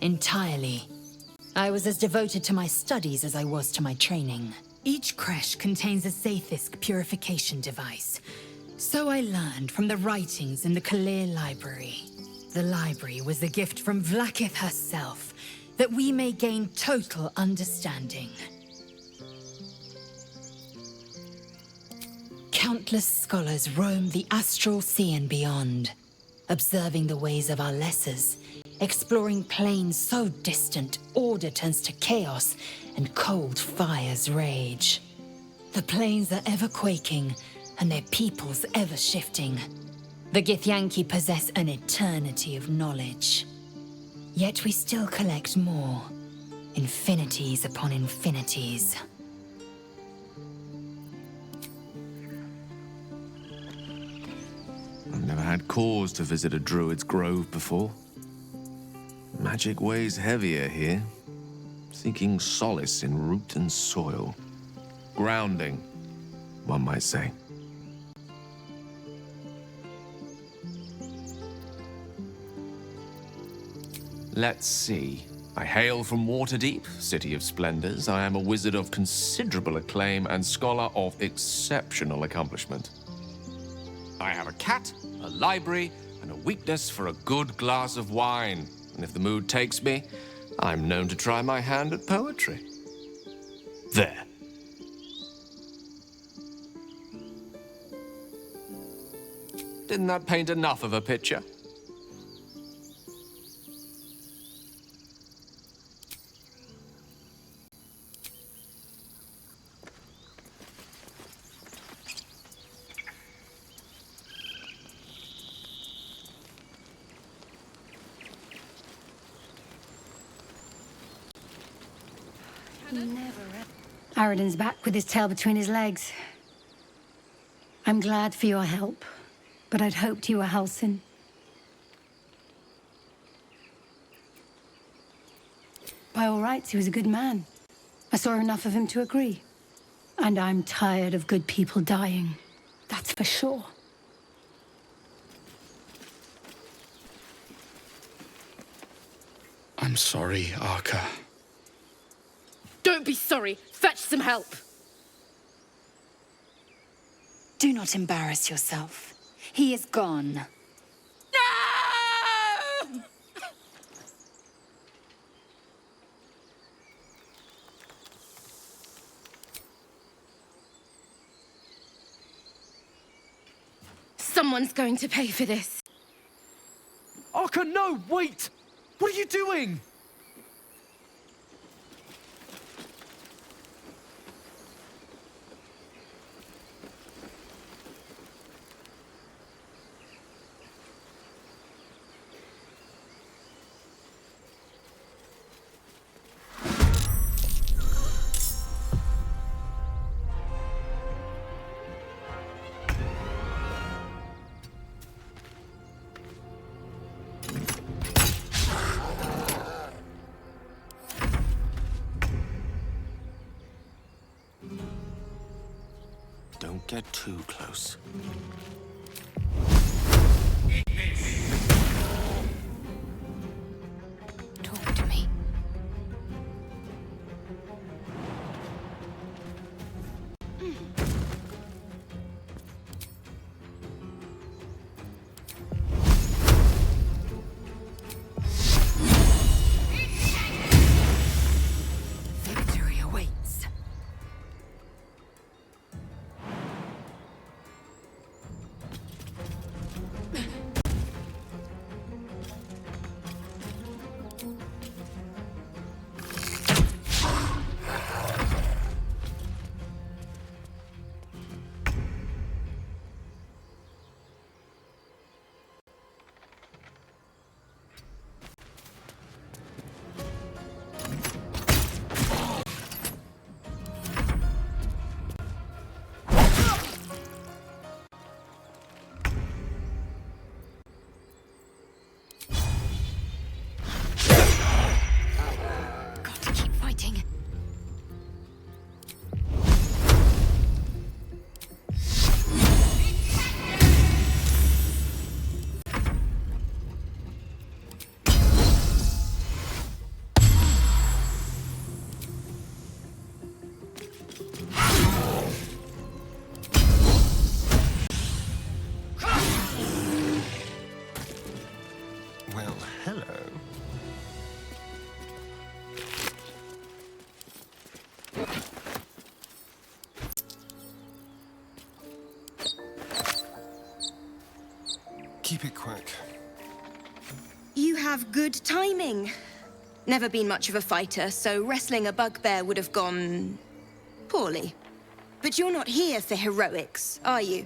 Entirely. I was as devoted to my studies as I was to my training. Each creche contains a Zaithisk purification device. So I learned from the writings in the Kalir Library. The library was a gift from Vlaakith herself, that we may gain total understanding. Countless scholars roam the astral sea and beyond, observing the ways of our lessers, exploring planes so distant order turns to chaos and cold fires rage. The planes are ever quaking, and their peoples ever shifting. The Githyanki possess an eternity of knowledge. Yet we still collect more. Infinities upon infinities.
I've never had cause to visit a druid's grove before. Magic weighs heavier here, seeking solace in root and soil. Grounding, one might say. Let's see. I hail from Waterdeep, City of Splendors. I am a wizard of considerable acclaim and scholar of exceptional accomplishment. I have a cat, a library, and a weakness for a good glass of wine. And if the mood takes me, I'm known to try my hand at poetry. There. Didn't that paint enough of a picture?
Aradin's back with his tail between his legs. I'm glad for your help, but I'd hoped you were Halsin. By all rights, he was a good man. I saw enough of him to agree. And I'm tired of good people dying. That's for sure.
I'm sorry, Arca.
Don't be sorry. Fetch some help.
Do not embarrass yourself. He is gone.
No! Someone's going to pay for this.
Arca, no! Wait! What are you doing? Don't get too close.
Talk to me. Victory awaits.
Keep it quick.
You have good timing. Never been much of a fighter, so wrestling a bugbear would have gone poorly. But you're not here for heroics, are you?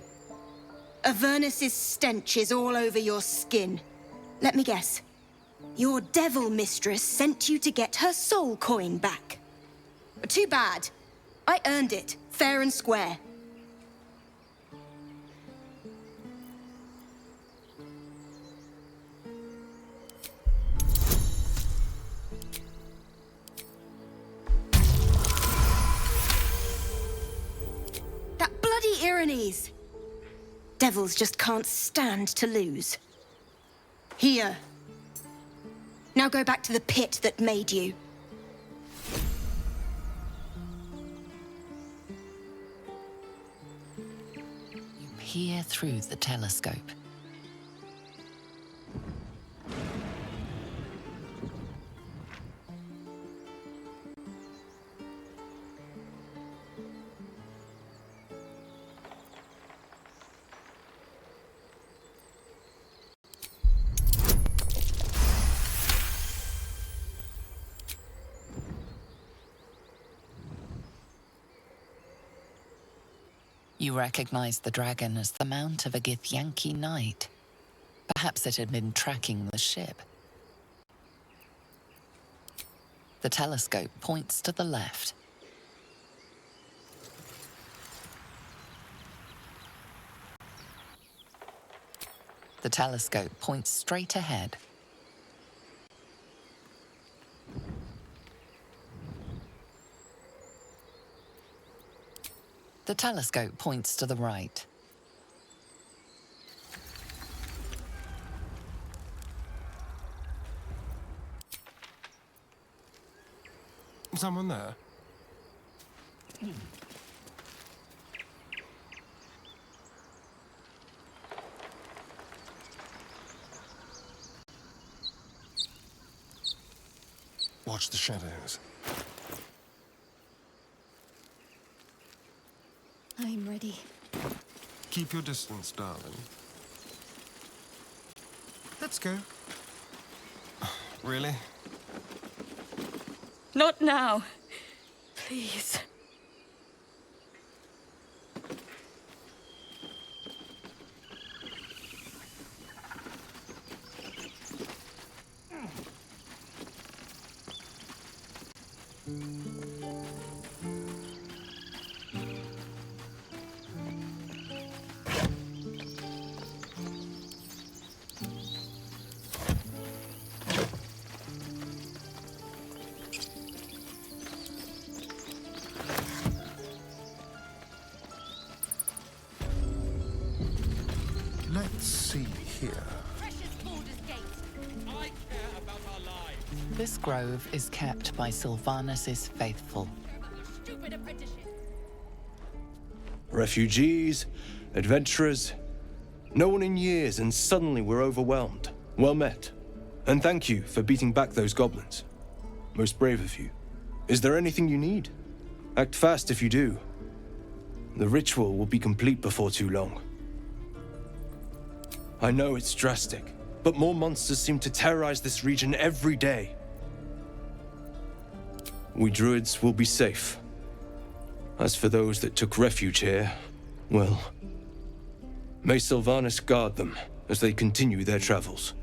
Avernus's stench is all over your skin. Let me guess. Your devil mistress sent you to get her soul coin back. Too bad. I earned it, fair and square. That bloody Irenes! Devils just can't stand to lose. Here. Now go back to the pit that made you.
You peer through the telescope. You recognize the dragon as the mount of a Githyanki knight. Perhaps it had been tracking the ship. The telescope points to the left. The telescope points straight ahead. The telescope points to the right.
Someone there? Watch the shadows.
I'm ready.
Keep your distance, darling. Let's go. Really?
Not now. Please.
Let's see here.
This grove is kept by Sylvanus's faithful.
Refugees, adventurers, no one in years, and suddenly we're overwhelmed. Well met. And thank you for beating back those goblins. Most brave of you. Is there anything you need? Act fast if you do. The ritual will be complete before too long. I know it's drastic, but more monsters seem to terrorize this region every day. We druids will be safe. As for those that took refuge here, well, may Sylvanus guard them as they continue their travels.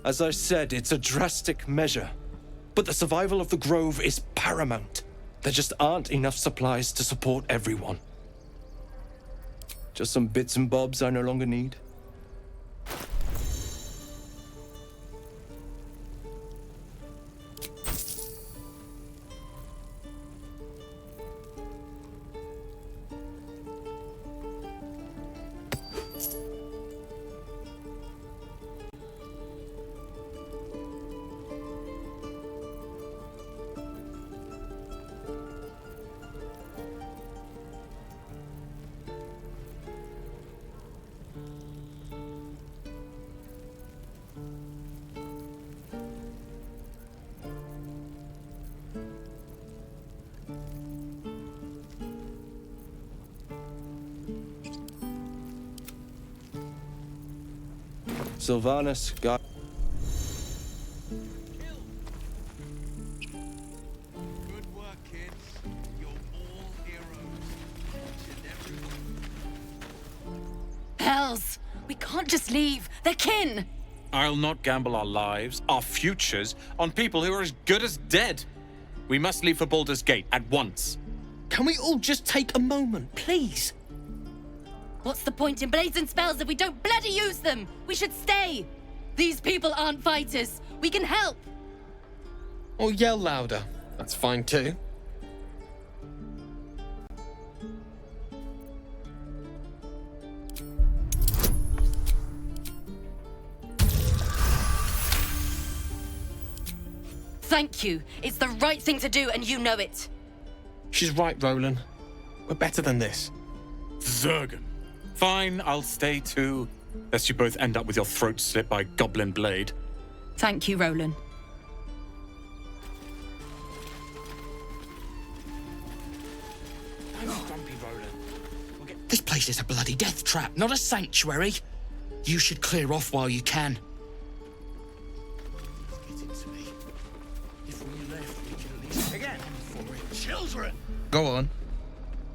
As I said, it's a drastic measure, but the survival of the grove is paramount. There just aren't enough supplies to support everyone. Just some bits and bobs I no longer need. Sylvanus, God.
Hells! We can't just leave. They're kin!
I'll not gamble our lives, our futures, on people who are as good as dead. We must leave for Baldur's Gate at once.
Can we all just take a moment, please?
What's the point in blazing spells if we don't bloody use them? We should stay! These people aren't fighters. We can help!
Or yell louder. That's fine too.
Thank you. It's the right thing to do, and you know it.
She's right, Roland. We're better than this.
Zergan. Fine, I'll stay too. Lest you both end up with your throats slit by goblin blade.
Thank you, Roland.
This place is a bloody death trap, not a sanctuary. You should clear off while you can.
Children!
Go on.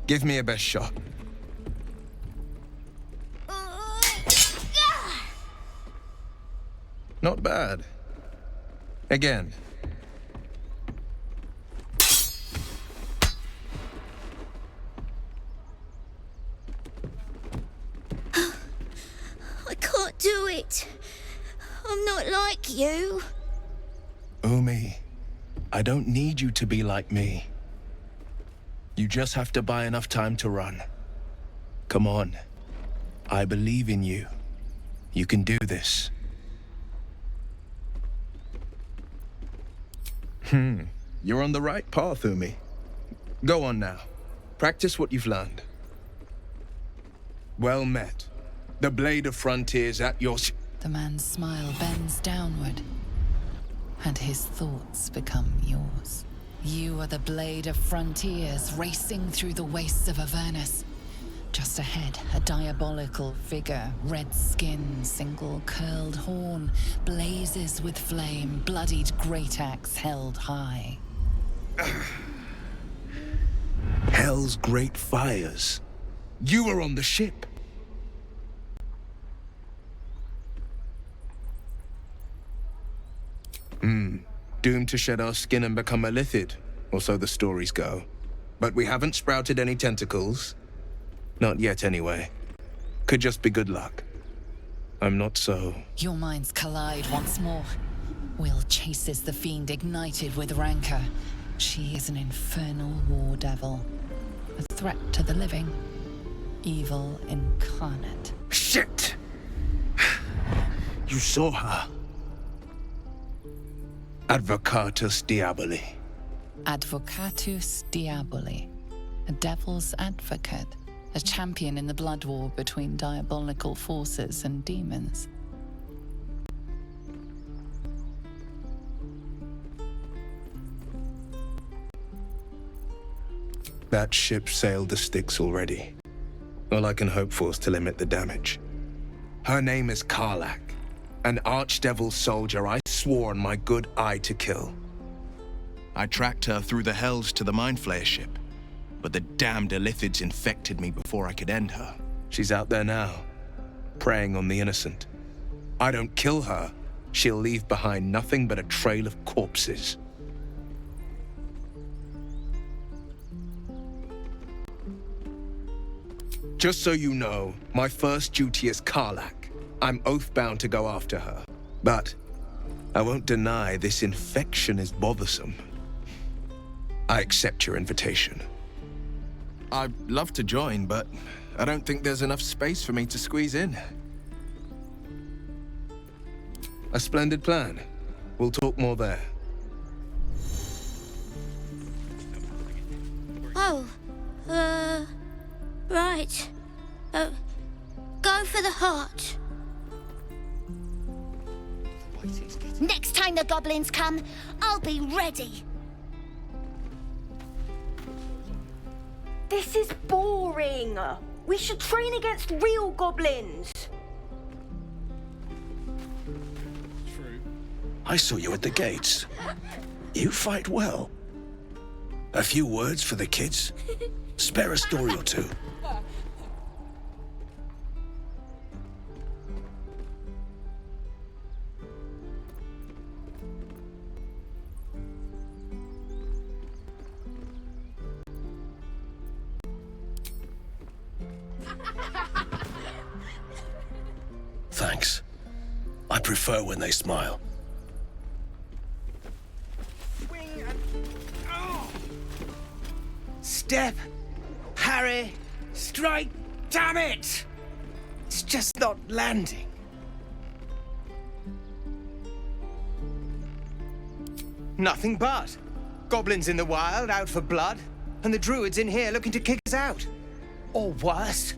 Give me a best shot. Not bad. Again.
I can't do it. I'm not like you.
Umi, I don't need you to be like me. You just have to buy enough time to run. Come on. I believe in you. You can do this. You're on the right path, Umi. Go on now. Practice what you've learned. Well met. The Blade of Frontiers at your...
The man's smile bends downward, and his thoughts become yours. You are the Blade of Frontiers, racing through the wastes of Avernus. Just ahead, a diabolical figure, red skin, single curled horn, blazes with flame, bloodied great axe held high.
Hell's great fires. You were on the ship. Doomed to shed our skin and become a lithid, or so the stories go. But we haven't sprouted any tentacles. Not yet, anyway. Could just be good luck. I'm not so...
Your minds collide once more. Will chases the fiend ignited with rancor. She is an infernal war devil. A threat to the living. Evil incarnate.
Shit! You saw her. Advocatus Diaboli.
Advocatus Diaboli. A devil's advocate. A champion in the blood war between diabolical forces and demons.
That ship sailed the Styx already. All I can hope for is to limit the damage. Her name is Karlach, an archdevil soldier I swore on my good eye to kill. I tracked her through the hells to the Mind Flayer ship, but the damned Illithids infected me before I could end her. She's out there now, preying on the innocent. I don't kill her, she'll leave behind nothing but a trail of corpses. Just so you know, my first duty is Karlach. I'm oath-bound to go after her. But I won't deny this infection is bothersome. I accept your invitation. I'd love to join, but I don't think there's enough space for me to squeeze in. A splendid plan. We'll talk more there.
Oh, right. Go for the heart. Next time the goblins come, I'll be ready.
This is boring. We should train against real goblins.
I saw you at the gates. You fight well. A few words for the kids? Spare a story or two. Thanks. I prefer when they smile.
Step, parry, strike, damn it! It's just not landing. Nothing but. Goblins in the wild, out for blood, and the druids in here looking to kick us out. Or worse.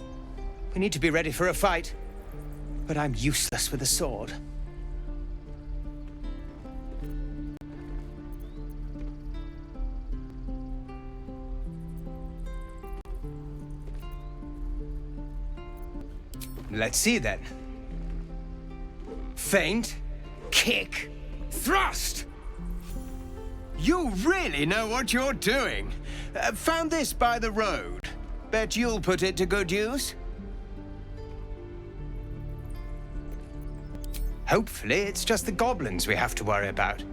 We need to be ready for a fight. But I'm useless with a sword. Let's see then. Feint, kick, thrust! You really know what you're doing. Found this by the road. Bet you'll put it to good use. Hopefully, it's just the goblins we have to worry about.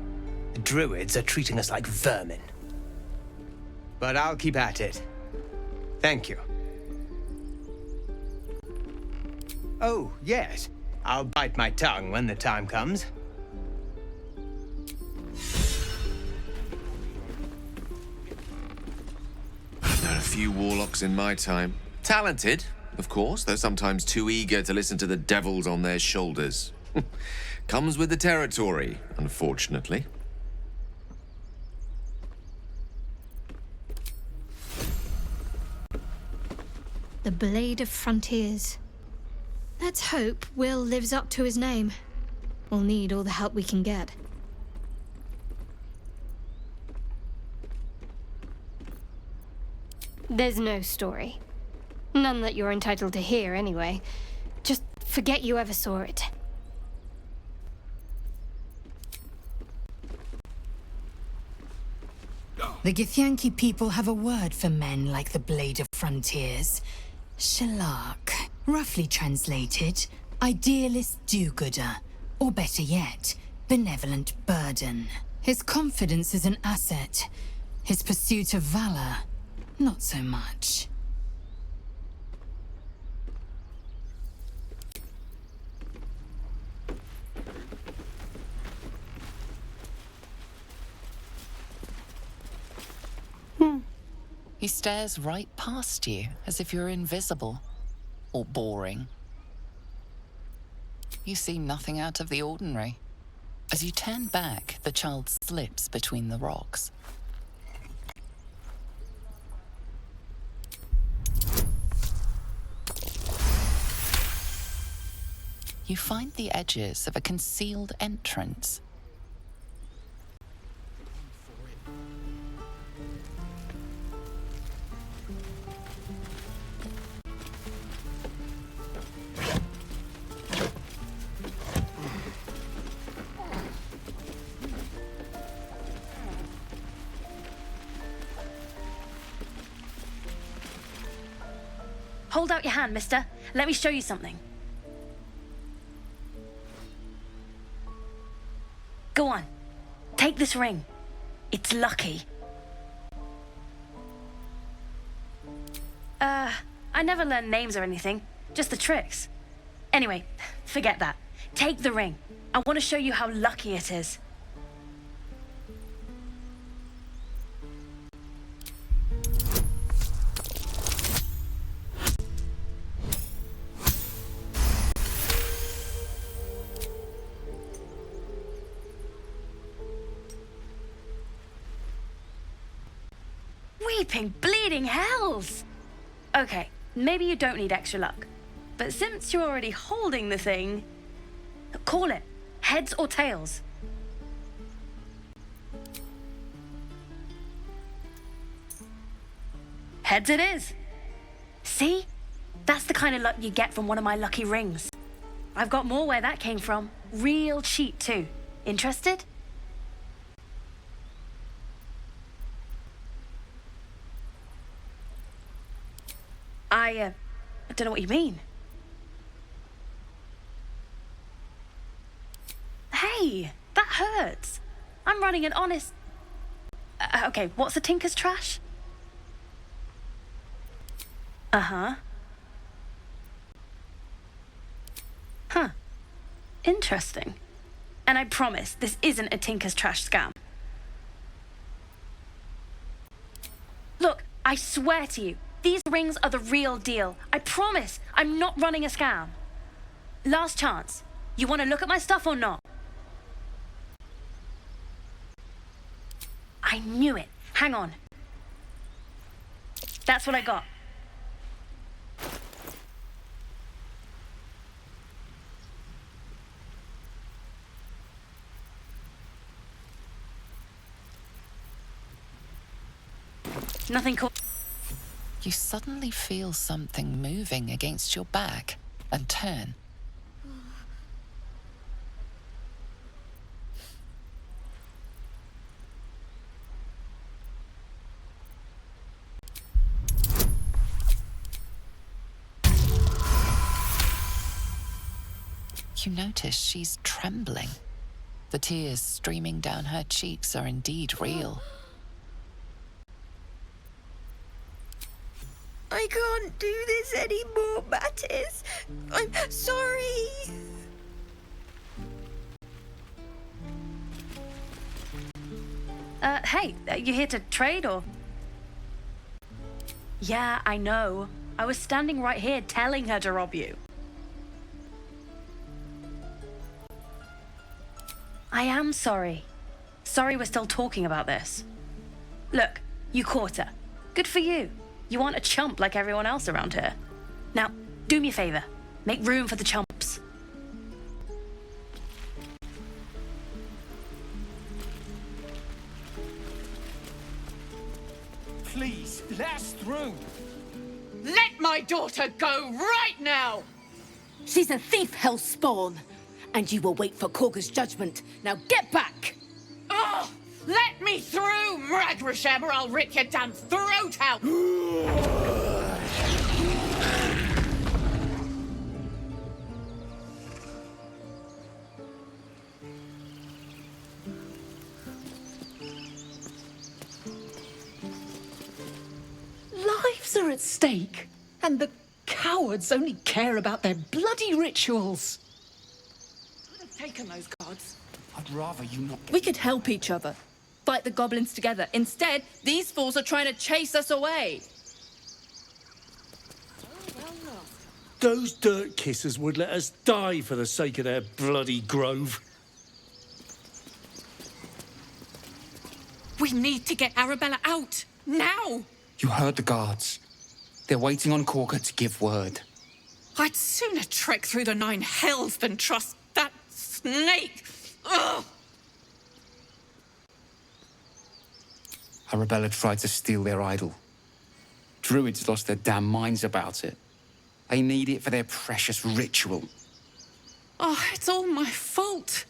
The druids are treating us like vermin. But I'll keep at it. Thank you. Oh, yes. I'll bite my tongue when the time comes.
I've known a few warlocks in my time. Talented, of course, though sometimes too eager to listen to the devils on their shoulders. Comes with the territory, unfortunately.
The Blade of Frontiers. Let's hope Will lives up to his name. We'll need all the help we can get. There's no story. None that you're entitled to hear, anyway. Just forget you ever saw it.
The Githyanki people have a word for men like the Blade of Frontiers. Shalak. Roughly translated, idealist do-gooder. Or better yet, benevolent burden. His confidence is an asset. His pursuit of valor, not so much.
He stares right past you, as if you're invisible. Or boring. You see nothing out of the ordinary. As you turn back, the child slips between the rocks. You find the edges of a concealed entrance.
Hold out your hand, mister. Let me show you something. Go on. Take this ring. It's lucky. I never learned names or anything. Just the tricks. Anyway, forget that. Take the ring. I want to show you how lucky it is. Weeping, bleeding hells! Okay, maybe you don't need extra luck. But since you're already holding the thing, call it. Heads or tails? Heads it is. See? That's the kind of luck you get from one of my lucky rings. I've got more where that came from. Real cheap, too. Interested? I don't know what you mean. Hey, that hurts. I'm running an honest... okay, what's a tinker's trash? Uh-huh. Huh. Interesting. And I promise, this isn't a tinker's trash scam. Look, I swear to you, these rings are the real deal. I promise, I'm not running a scam. Last chance. You want to look at my stuff or not? I knew it. Hang on. That's what I got. Nothing cool.
You suddenly feel something moving against your back and turn. You notice she's trembling. The tears streaming down her cheeks are indeed real.
I can't do this anymore, Mattis. I'm sorry.
Hey, you here to trade or? Yeah, I know. I was standing right here telling her to rob you. I am sorry. Sorry we're still talking about this. Look, you caught her. Good for you. You aren't a chump like everyone else around here. Now, do me a favor. Make room for the chumps.
Please, let us through.
Let my daughter go right now!
She's a thief, hellspawn. And you will wait for Korga's judgment. Now get back!
Oh, let me through, Mragrashem, or I'll rip your damn throat out!
Lives are at stake, and the cowards only care about their bloody rituals.
Taken those cards.
I'd rather you not.
We could help each other. Fight the goblins together. Instead, these fools are trying to chase us away.
Those dirt kissers would let us die for the sake of their bloody grove.
We need to get Arabella out. Now!
You heard the guards. They're waiting on Korga to give word.
I'd sooner trek through the 9 hells than trust that snake. Ugh!
Arabella tried to steal their idol. Druids lost their damn minds about it. They need it for their precious ritual.
Oh, it's all my fault.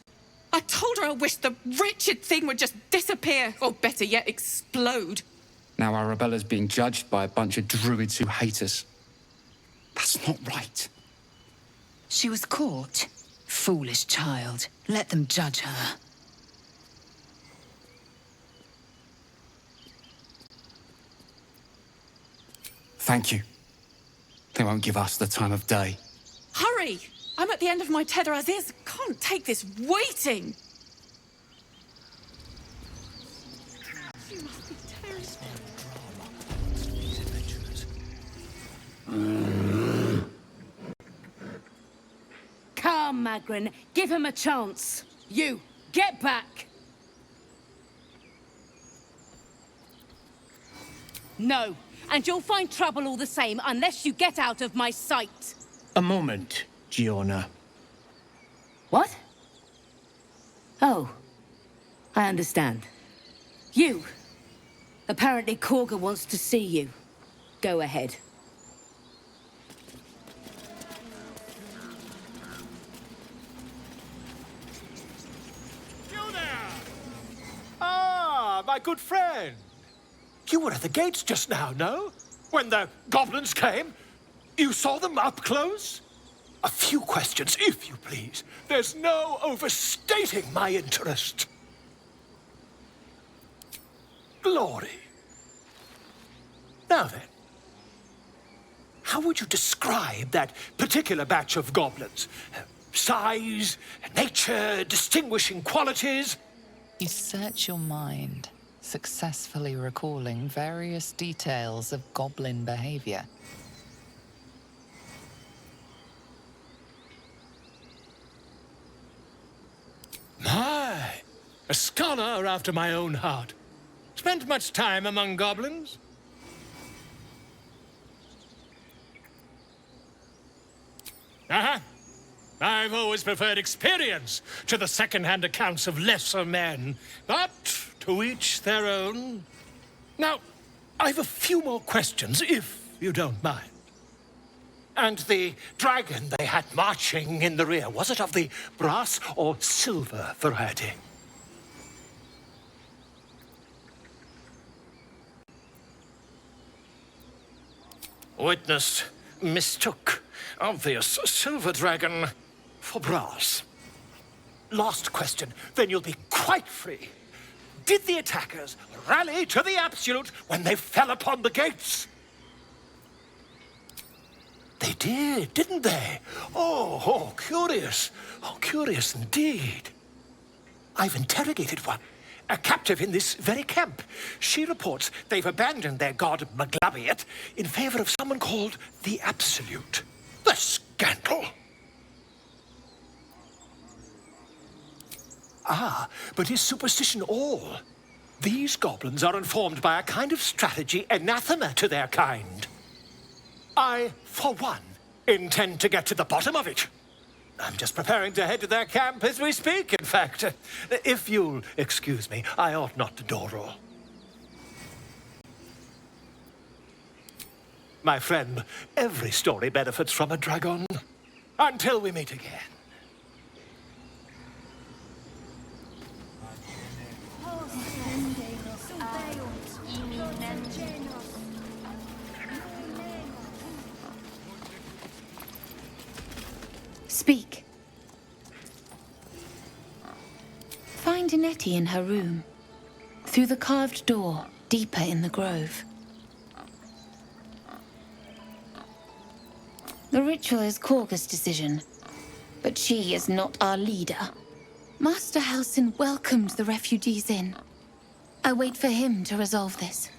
I told her I wished the wretched thing would just disappear, or better yet, explode.
Now Arabella's being judged by a bunch of druids who hate us. That's not right.
She was caught. Foolish child. Let them judge her.
Thank you. They won't give us the time of day.
Hurry! I'm at the end of my tether as is. Can't take this waiting. You must be terrified.
Come, Magrin. Give him a chance. You, get back! No, and you'll find trouble all the same unless you get out of my sight.
A moment, Giona.
What? Oh, I understand. You. Apparently Korga wants to see you. Go ahead.
my good friend. You were at the gates just now, no? When the goblins came? You saw them up close? A few questions, if you please. There's no overstating my interest. Glory. Now then, how would you describe that particular batch of goblins? Size, nature, distinguishing qualities?
You search your mind, successfully recalling various details of goblin behavior.
My, a scholar after my own heart. Spent much time among goblins? Uh-huh. I've always preferred experience to the second-hand accounts of lesser men. But to each their own. Now, I've a few more questions, if you don't mind. And the dragon they had marching in the rear, was it of the brass or silver variety? Witness mistook obvious silver dragon for brass. Last question, then you'll be quite free. Did the attackers rally to the absolute when they fell upon the gates? They did, didn't they? Oh, curious. Oh, curious indeed. I've interrogated one, a captive in this very camp. She reports they've abandoned their god Maglabiat in favor of someone called the Absolute. The scandal! Ah, but is superstition all? These goblins are informed by a kind of strategy anathema to their kind. I, for one, intend to get to the bottom of it. I'm just preparing to head to their camp as we speak, in fact. If you'll excuse me, I ought not to dawdle. My friend, every story benefits from a dragon. Until we meet again.
Speak. Find Nettie in her room. Through the carved door, deeper in the grove. The ritual is Korga's decision, but she is not our leader. Master Halsin welcomed the refugees in. I wait for him to resolve this.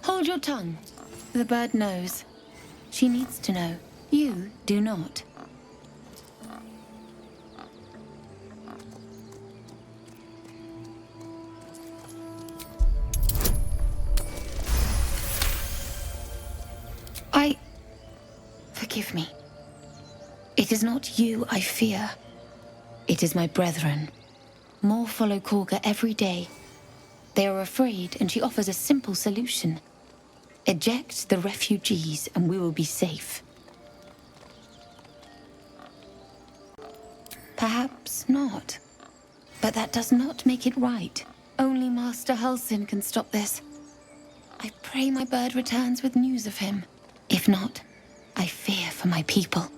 Hold your tongue. The bird knows. She needs to know. You do not. Forgive me. It is not you I fear. It is my brethren. More follow Korga every day. They are afraid, and she offers a simple solution. Eject the refugees, and we will be safe. Perhaps not. But that does not make it right. Only Master Halsin can stop this. I pray my bird returns with news of him. If not, I fear for my people.